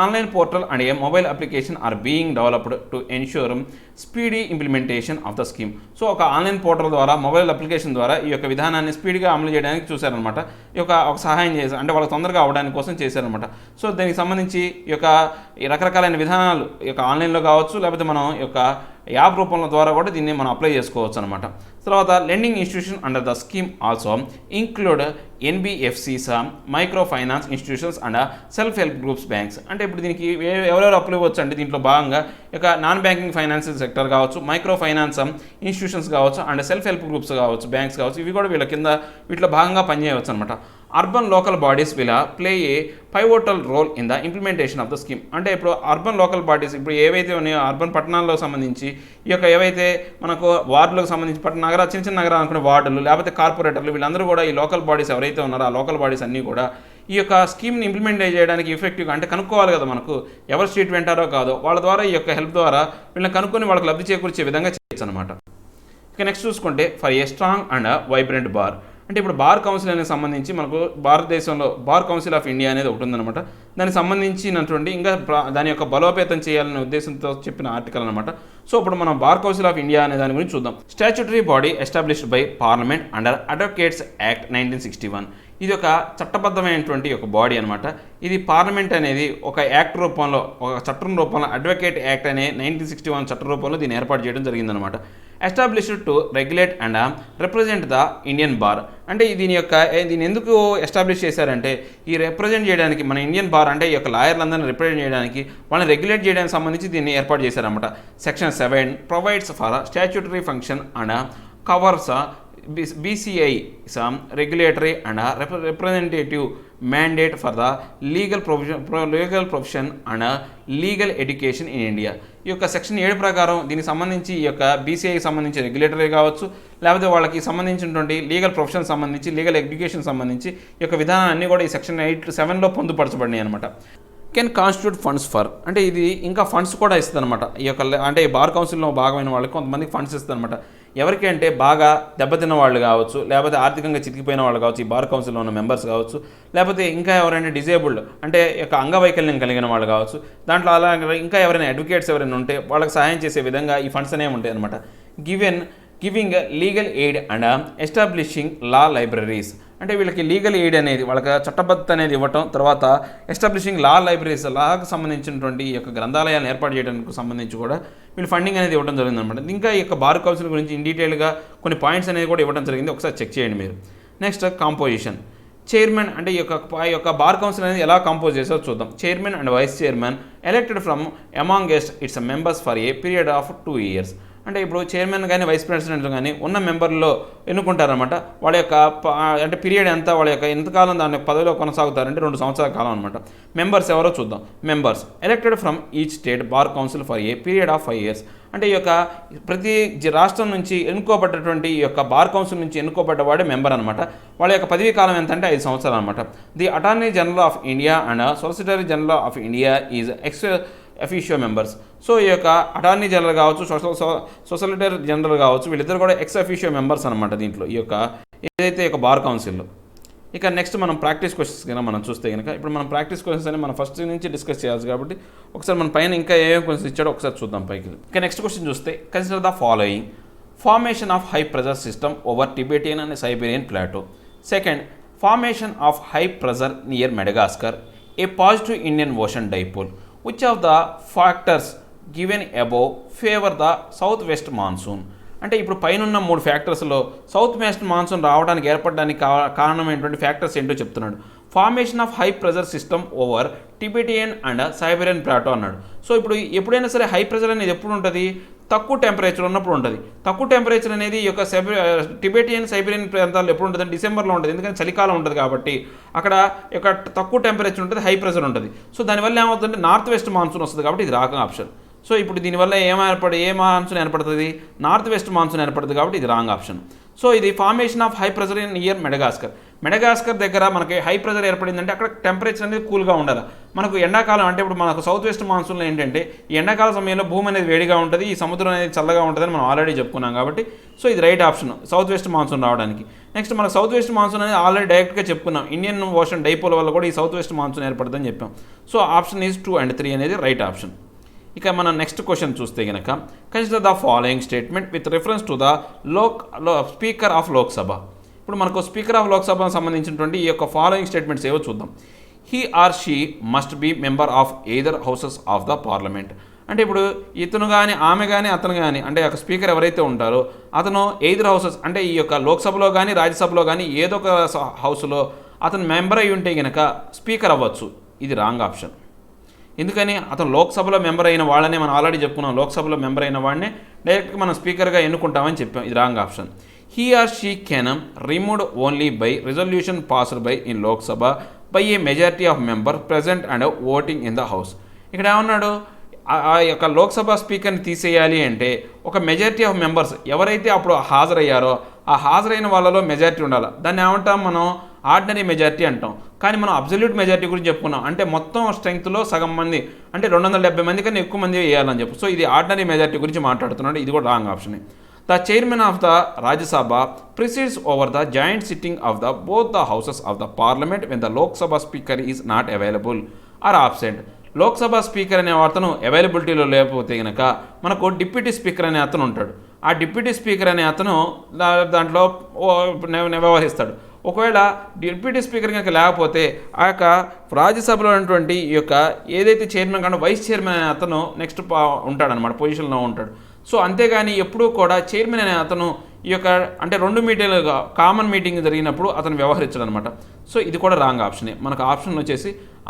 Online portal and a mobile application are being developed to ensure speedy implementation of the scheme. So ఒక ఆన్లైన్ పోర్టల్ ద్వారా, మొబైల్ అప్లికేషన్ ద్వారా ఈ యొక్క విధానాన్ని స్పీడ్గా అమలు చేయడానికి చూశారనమాట. ఈ యొక్క ఒక సహాయం చేశారు, అంటే వాళ్ళకి తొందరగా అవడానికి కోసం చేశారనమాట. సో దీనికి సంబంధించి ఈ యొక్క రకరకాలైన విధానాలు ఈ యొక్క ఆన్లైన్లో కావచ్చు, లేకపోతే మనం ఈ యొక్క యాప్ రూపంలో ద్వారా కూడా దీన్ని మనం అప్లై చేసుకోవచ్చు అనమాట. తర్వాత lending institution under the scheme also include NBFCs, micro finance institutions and self help groups banks. అంటే ఇప్పుడు దీనికి ఎవరెవరు అప్లై అవ్వచ్చు అంటే దీంట్లో భాగంగా ఇక నాన్ బ్యాంకింగ్ ఫైనాన్షియల్ సెక్టర్ కావచ్చు, మైక్రో ఫైనాన్స్ ఇన్స్టిట్యూషన్స్ కావచ్చు, అండ్ సెల్ఫ్ హెల్ప్ గ్రూప్స్ కావచ్చు, బ్యాంక్స్ కావచ్చు, ఇవి కూడా వీళ్ళ కింద వీటిలో భాగంగా పనిచేయవచ్చు అనమాట. Urban local bodies will play a pivotal role in the implementation of the scheme. అంటే ఇప్పుడు అర్బన్ లోకల్ బాడీస్ ఇప్పుడు ఏవైతే ఉన్నాయో అర్బన్ పట్టణాల్లో సంబంధించి ఈ యొక్క ఏవైతే మనకు వార్డులకు సంబంధించి చిన్న చిన్న నగరాలు అనుకునే వార్డులు లేకపోతే కార్పొరేటర్లు వీళ్ళందరూ కూడా ఈ లోకల్ బాడీస్ ఎవరైతే ఉన్నారో ఆ లోకల్ బాడీస్ అన్నీ కూడా ఈ యొక్క స్కీమ్ని ఇంప్లిమెంట్ చేయడానికి ఎఫెక్టివ్గా అంటే కనుక్కోవాలి కదా మనకు ఎవరు స్ట్రీట్ వెంటారో కాదో వాళ్ళ ద్వారా ఈ యొక్క హెల్ప్ ద్వారా వీళ్ళని కనుక్కొని వాళ్ళకి లబ్ధి చేకూర్చే విధంగా చేయొచ్చు అనమాట. ఇక నెక్స్ట్ చూసుకుంటే for a strong and vibrant bar. అంటే ఇప్పుడు బార్ కౌన్సిల్ అనేది సంబంధించి మనకు భారతదేశంలో బార్ కౌన్సిల్ ఆఫ్ ఇండియా అనేది ఒకటి ఉందన్నమాట. దానికి సంబంధించినటువంటి ఇంకా దాని యొక్క బలోపేతం చేయాలనే ఉద్దేశంతో చెప్పిన ఆర్టికల్ అనమాట. సో ఇప్పుడు మనం బార్ కౌన్సిల్ ఆఫ్ ఇండియా అనే దాని గురించి చూద్దాం. Statutory body established by parliament under advocates act 1961. ఇది ఒక చట్టబద్ధమైనటువంటి ఒక బాడీ అనమాట. ఇది పార్లమెంట్ అనేది ఒక యాక్ట్ రూపంలో ఒక చట్టం రూపంలో అడ్వకేట్ యాక్ట్ అనే 1961 చట్ట రూపంలో దీన్ని ఏర్పాటు చేయడం జరిగిందనమాట. Established to regulate and represent the Indian bar. అంటే దీన్ని ఎందుకు ఎస్టాబ్లిష్ చేశారంటే ఈ రిప్రజెంట్ చేయడానికి మన ఇండియన్ బార్ అంటే ఈ యొక్క లాయర్లందరినీ రిప్రజెంట్ చేయడానికి వాళ్ళని రెగ్యులేట్ చేయడానికి సంబంధించి దీన్ని ఏర్పాటు చేశారన్నమాట. Section 7 provides for statutory function and covers BCI some regulatory and representative mandate for the legal profession and legal education in India. ఈ యొక్క సెక్షన్ 7 ప్రకారం దీనికి సంబంధించి ఈ యొక్క BCIకి సంబంధించి రెగ్యులేటరీ కావచ్చు లేకపోతే వాళ్ళకి సంబంధించినటువంటి లీగల్ ప్రొఫెషన్ సంబంధించి లీగల్ ఎడ్యుకేషన్ సంబంధించి ఈ యొక్క విధానాన్ని కూడా ఈ సెక్షన్ 7లో పొందుపరచబడినాయి అనమాట. Can constitute funds for. అంటే ఇది ఇంకా ఫండ్స్ కూడా ఇస్తుంది అనమాట. ఈ యొక్క అంటే బార్ కౌన్సిల్లో భాగమైన వాళ్ళకి కొంతమందికి ఫండ్స్ ఇస్తుంది అనమాట. ఎవరికి అంటే బాగా దెబ్బతిన్న వాళ్ళు కావచ్చు లేకపోతే ఆర్థికంగా చితికిపోయిన వాళ్ళు కావచ్చు ఈ బార్ కౌన్సిల్లో ఉన్న మెంబర్స్ కావచ్చు లేకపోతే ఇంకా ఎవరైనా డిజేబుల్డ్ అంటే యొక్క అంగవైకల్యం కలిగిన వాళ్ళు కావచ్చు దాంట్లో అలాగే ఇంకా ఎవరైనా అడ్వకేట్స్ ఎవరైనా ఉంటే వాళ్ళకి సహాయం చేసే విధంగా ఈ ఫండ్స్ అనేవి ఉంటాయి అనమాట. Giving legal aid and establishing law libraries. అంటే వీళ్ళకి లీగల్ ఎయిడ్ అనేది వాళ్ళకి చట్టబద్ధత అనేది ఇవ్వటం తర్వాత ఎస్టాబ్లిషింగ్ లా లైబ్రరీస్ లాకు సంబంధించినటువంటి ఈ యొక్క గ్రంథాలయాలను ఏర్పాటు చేయడానికి సంబంధించి కూడా వీళ్ళు ఫండింగ్ అనేది ఇవ్వడం జరిగిందనమాట. ఇంకా ఈ యొక్క బార్ కౌన్సిల్ గురించి ఇన్ డీటెయిల్గా కొన్ని పాయింట్స్ అనేది కూడా ఇవ్వడం జరిగింది. ఒకసారి చెక్ చేయండి మీరు. Next composition. చైర్మన్ అంటే ఈ యొక్క బార్ కౌన్సిల్ అనేది ఎలా కంపోజ్ చేసారో చూద్దాం. Chairman and vice chairman elected from amongst its members for a period of 2 years. అంటే ఇప్పుడు చైర్మన్ కానీ వైస్ ప్రెసిడెంట్ కానీ ఉన్న మెంబర్లో ఎన్నుకుంటారనమాట. వాళ్ళ యొక్క అంటే పీరియడ్ ఎంత వాళ్ళ యొక్క ఎంతకాలం దాని పదవిలో కొనసాగుతారంటే 2 సంవత్సరాల కాలం అనమాట. మెంబర్స్ ఎవరో చూద్దాం. Members elected from each state bar council for a period of 5 years. అంటే ఈ యొక్క ప్రతి రాష్ట్రం నుంచి ఎన్నుకోబడ్డటువంటి ఈ యొక్క బార్ కౌన్సిల్ నుంచి ఎన్నుకోబడ్డవాడే మెంబర్ అనమాట. వాళ్ళ యొక్క పదవీ కాలం ఎంత అంటే 5 సంవత్సరాలు అనమాట. The attorney general of India and solicitor general of India is ex officio members. So ఈ యొక్క అటార్నీ జనరల్ కావచ్చు సొలిసిటర్ జనరల్ కావచ్చు వీళ్ళిద్దరు కూడా ఎక్స్ అఫీషియో మెంబర్స్ అనమాట దీంట్లో ఈ యొక్క ఏదైతే ఒక బార్ కౌన్సిల్లో. ఇక నెక్స్ట్ మనం ప్రాక్టీస్ క్వశ్చన్స్ కనుక మనం చూస్తే కనుక ఇప్పుడు మనం ప్రాక్టీస్ క్వశ్చన్స్ అని మనం ఫస్ట్ నుంచి డిస్కస్ చేయాలి కాబట్టి ఒకసారి మన పైన ఇంకా ఏమేమి క్వశ్చన్స్ ఇచ్చాడో ఒకసారి చూద్దాం పైకి. ఇక నెక్స్ట్ క్వశ్చన్ చూస్తే consider the following. Formation of high pressure system over Tibetan and Siberian plateau. Second, formation of high pressure near Madagascar, a positive Indian Ocean dipole. Which of the factors given above favor the south west monsoon? అంటే ఇప్పుడు పైన 3 ఫ్యాక్టర్స్లో south west monsoon రావడానికి ఏర్పడడానికి కారణమైనటువంటి factors ఏంటో చెప్తున్నాడు. Formation of high pressure system over Tibetan and Siberian plateau అన్నాడు. So ఇప్పుడు ఎప్పుడైనా సరే హై ప్రెజర్ అనేది ఎప్పుడు ఉంటుంది? తక్కువ టెంపరేచర్ ఉన్నప్పుడు ఉంటుంది. తక్కువ టెంపరేచర్ అనేది ఈ యొక్క టిబెటియన్ సైబీరియన్ ప్రాంతాల్లో ఎప్పుడు ఉంటుంది? డిసెంబర్లో ఉంటుంది. ఎందుకంటే చలికాలం ఉంటుంది కాబట్టి అక్కడ యొక్క తక్కువ టెంపరేచర్ ఉంటుంది, హై ప్రెజర్ ఉంటుంది. సో దానివల్ల ఏమవుతుందంటే నార్త్ వెస్ట్ మాన్సూన్ వస్తుంది కాబట్టి ఇది రాంగ్ ఆప్షన్. సో ఇప్పుడు దీనివల్ల ఏ మాన్సూన్ ఏర్పడుతుంది? నార్త్ వెస్ట్ మాన్సూన్ ఏర్పడుతుంది కాబట్టి ఇది రాంగ్ ఆప్షన్. సో ఇది formation of high pressure in near Madagascar దగ్గర మనకి హై ప్రెజర్ ఏర్పడిందంటే అక్కడ టెంపరేచర్ అనేది కూల్గా ఉండాలి. మనకు ఎండాకాలం అంటే ఇప్పుడు మనకు సౌత్ వెస్ట్ మాన్సూన్లో ఏంటంటే ఈ ఎండాకాల సమయంలో భూమి అనేది వేడిగా ఉంటుంది, ఈ సముద్రం అనేది చల్లగా ఉంటుందని మనం ఆల్రెడీ చెప్పుకున్నాం కాబట్టి సో ఇది right option south west monsoon రావడానికి. నెక్స్ట్ మనకు సౌత్ వెస్ట్ మాన్సూన్ అనేది ఆల్రెడీ డైరెక్ట్గా చెప్పుకున్నాం, ఇండియన్ ఓషన్ డైపోల్ వల్ల కూడా ఈ సౌత్ వెస్ట్ మాన్సూన్ ఏర్పడుతుందని చెప్పాం. సో ఆప్షన్ ఈజ్ 2 and 3 అనేది రైట్ ఆప్షన్. ఇక మనం నెక్స్ట్ క్వశ్చన్ చూస్తే కనుక consider the following statement with reference to the speaker of Lok Sabha. ఇప్పుడు మనకు స్పీకర్ ఆఫ్ లోక్సభకు సంబంధించినటువంటి ఈ యొక్క ఫాలోయింగ్ స్టేట్మెంట్స్ ఏవో చూద్దాం. He or she must be member of either houses of the parliament. అంటే ఇప్పుడు ఇతను కానీ ఆమె కానీ అతను కానీ అంటే ఒక స్పీకర్ ఎవరైతే ఉంటారో అతను ఎయిదర్ హౌసెస్ అంటే ఈ యొక్క లోక్సభలో కానీ రాజ్యసభలో కానీ ఏదో ఒక హౌస్లో అతను మెంబర్ అయి ఉంటే కనుక స్పీకర్ అవ్వచ్చు. ఇది రాంగ్ ఆప్షన్. ఎందుకని? అతను లోక్సభలో మెంబర్ అయిన వాళ్ళనే మనం ఆల్రెడీ చెప్పుకున్నాం, లోక్సభలో మెంబర్ అయిన వాడినే డైరెక్ట్గా మనం స్పీకర్గా ఎన్నుకుంటామని చెప్పాం. ఇది wrong option. he or she can removed only by resolution passed by in Lok Sabha by a majority of members present and voting in the house. ఇక్కడ ఏమన్నాడు, ఆ యొక్క లోక్సభ స్పీకర్ని తీసేయాలి అంటే ఒక మెజారిటీ ఆఫ్ మెంబర్స్ ఎవరైతే అప్పుడు హాజరయ్యారో ఆ హాజరైన వాళ్ళలో మెజారిటీ ఉండాలి. దాన్ని ఏమంటాం మనం, ఆర్డినరీ మెజారిటీ అంటాం. కానీ మనం అబ్జల్యూట్ మెజారిటీ గురించి చెప్పుకున్నాం, అంటే మొత్తం స్ట్రెంగ్త్లో సగం మంది అంటే 270 మంది కన్నా ఎక్కువ మంది వేయాలని చెప్పు. సో ఇది ఆర్డినరీ మెజారిటీ గురించి మాట్లాడుతున్నాడు, ఇది కూడా wrong option. The chairman of the Rajya Sabha presides over the joint sitting of the both the houses of the parliament when the Lok Sabha speaker is not available or absent. Lok Sabha speaker అనే అతను అవైలబిలిటీలో లేకపోతే కనుక మనకు డిప్యూటీ స్పీకర్ అనే అతను ఉంటాడు. ఆ డిప్యూటీ స్పీకర్ అనే అతను దాంట్లో వ్యవహరిస్తాడు. ఒకవేళ డిప్యూటీ స్పీకర్ కనుక లేకపోతే ఆ యొక్క రాజ్యసభలో ఉన్నటువంటి ఈ యొక్క ఏదైతే చైర్మన్ కానీ వైస్ చైర్మన్ అనే అతను నెక్స్ట్ ఉంటాడనమాట, పొజిషన్లో ఉంటాడు. సో అంతేగాని ఎప్పుడూ కూడా చైర్మన్ అనే అతను ఈ యొక్క అంటే 2 మీటింగ్లుగా కామన్ మీటింగ్ జరిగినప్పుడు అతను వ్యవహరించడు అనమాట. సో ఇది కూడా రాంగ్ ఆప్షనే. మనకు ఆప్షన్ వచ్చేసి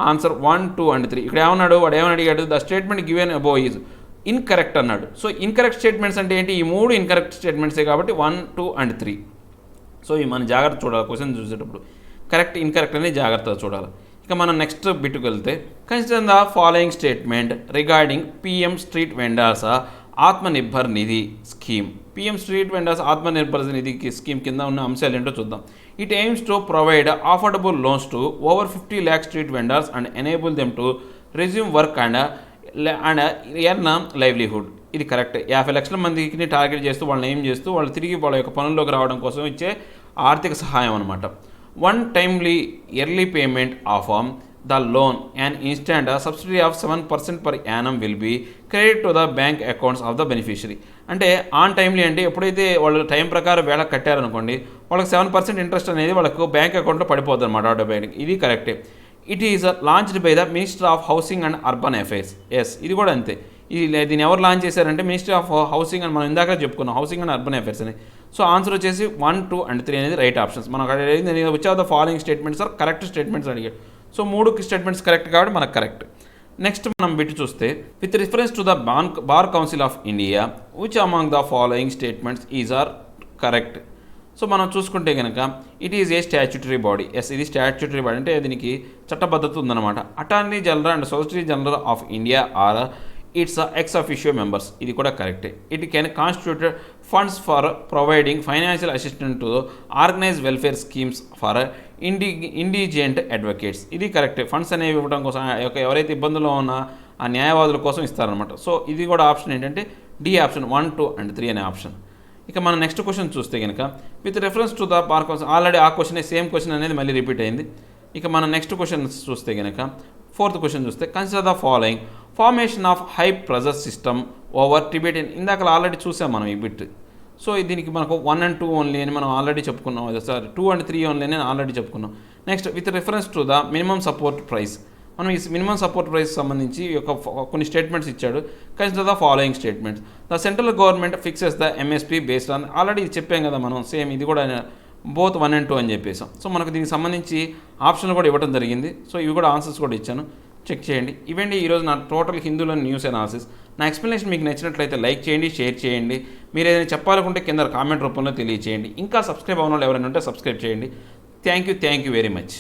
ఆన్సర్ 1, 2 and 3. ఇక్కడ ఏమన్నాడు, వాడు ఏమని అడిగాడు, the statement given above is incorrect అన్నాడు. సో ఇన్కరెక్ట్ స్టేట్మెంట్స్ అంటే ఏంటి, ఈ 3 ఇన్కరెక్ట్ స్టేట్మెంట్సే కాబట్టి 1, 2 and 3. సో ఇవి మనం జాగ్రత్త చూడాలి, క్వశ్చన్ చూసేటప్పుడు కరెక్ట్ ఇన్కరెక్ట్ అనేది జాగ్రత్తగా చూడాలి. ఇక మనం నెక్స్ట్ బిట్కి వెళ్తే, consider the following statement regarding PM street vendors Atmanirbhar Nidhi scheme. PM street vendors Atmanirbhar Nidhi scheme కింద ఉన్న అంశాలు ఏంటో చూద్దాం. It AIIMS to provide affordable loans to over 50 lakh street vendors and enable them to resume work and earn livelihood. ఇది correct. 50 లక్షల మందికి target చేస్తూ వాళ్ళని ఏం చేస్తూ వాళ్ళు తిరిగి వాళ్ళ యొక్క పనుల్లోకి రావడం కోసం ఇచ్చే ఆర్థిక సహాయం అనమాట. One timely early payment of the loan and instant subsidy of 7% per annum will be credit to the bank accounts of the beneficiary. అంటే ఆన్ టైమ్లీ అంటే ఎప్పుడైతే వాళ్ళు టైం ప్రకారం వేళ కట్టారనుకోండి వాళ్ళకి 7% ఇంట్రెస్ట్ అనేది వాళ్ళకు బ్యాంక్ అకౌంట్లో పడిపోతుంది అనమాట ఆటోమేటిక్. ఇది కరెక్టే. It is launched by the minister of housing and urban affairs. Yes, ఇది కూడా అంతే. దీన్ని ఎవరు లాంచ్ చేశారంటే మినిస్ట్రీ ఆఫ్ హౌసింగ్ అని మనం ఇందాక చెప్పుకున్నాం, హౌసింగ్ అండ్ అర్బన్ అఫైర్స్ అని. సో ఆన్సర్ వచ్చేసి 1, 2 and 3 అనేది రైట్ ఆప్షన్స్. మనకు అడిగింది which of the following statements are correct statements అడిగాడు. సో 3 స్టేట్మెంట్స్ కరెక్ట్ కాబట్టి మనకు కరెక్ట్. నెక్స్ట్ మనం బిట్ చూస్తే, with reference to the bar council of India which among the following statements is are correct. So మనం చూసుకుంటే కనుక it is a statutory body. Yes, ఇది statutory body అంటే దీనికి చట్టబద్ధత ఉందన్నమాట. Attorney general and solicitor general of India are its ex officio members. ఇది కూడా కరెక్టే. It can constitute funds for providing financial assistant to organise welfare schemes for indigent advocates. ఇది కరెక్టే. ఫండ్స్ అనేవి ఇవ్వడం కోసం ఎవరైతే ఇబ్బందుల్లో ఉన్న ఆ న్యాయవాదుల కోసం ఇస్తారనమాట. సో ఇది కూడా ఆప్షన్ ఏంటంటే డి ఆప్షన్ 1, 2 and 3 అనే ఆప్షన్. ఇక మనం నెక్స్ట్ క్వశ్చన్ చూస్తే కనుక with reference to the bar council, already ఆ క్వశ్చన్ సేమ్ క్వశ్చన్ అనేది మళ్ళీ రిపీట్ అయింది. ఇక మనం నెక్స్ట్ క్వశ్చన్ చూస్తే కనుక 4th క్వశ్చన్ చూస్తే, consider the following formation of high pressure system over Tibetan. ఇందాక ఆల్రెడీ చూసాం మనం ఈ బిట్. సో దీనికి మనకు 1 and 2 ఓన్లీ అని మనం ఆల్రెడీ చెప్పుకున్నాం. సారీ 2 and 3 ఓన్లీ అని ఆల్రెడీ చెప్పుకున్నాం. Next with reference to the minimum support price. మనం ఈ మినిమం సపోర్ట్ ప్రైస్ సంబంధించి కొన్ని స్టేట్మెంట్స్ ఇచ్చాడు. Consider the following statements. The central government fixes the MSP based on, already చెప్పాం కదా మనం సేమ్, ఇది కూడా బోత్ 1 and 2 అని చెప్పేసాం. సో మనకు దీనికి సంబంధించి ఆప్షన్లు కూడా ఇవ్వడం జరిగింది. సో ఇవి కూడా ఆన్సర్స్ కూడా ఇచ్చాను, చెక్ చేయండి. ఇవండి ఈరోజు నా టోటల్ హిందూలో న్యూస్ అనాలిసిస్. నా ఎక్స్ప్లెనేషన్ మీకు నచ్చినట్లయితే లైక్ చేయండి, షేర్ చేయండి. మీరు ఏదైనా చెప్పాలనుకుంటే కింద కామెంట్ రూపంలో తెలియచేయండి. ఇంకా సబ్స్క్రైబ్ అవ్వని వాళ్ళు ఎవరైనా ఉంటే సబ్స్క్రైబ్ చేయండి. Thank you very much.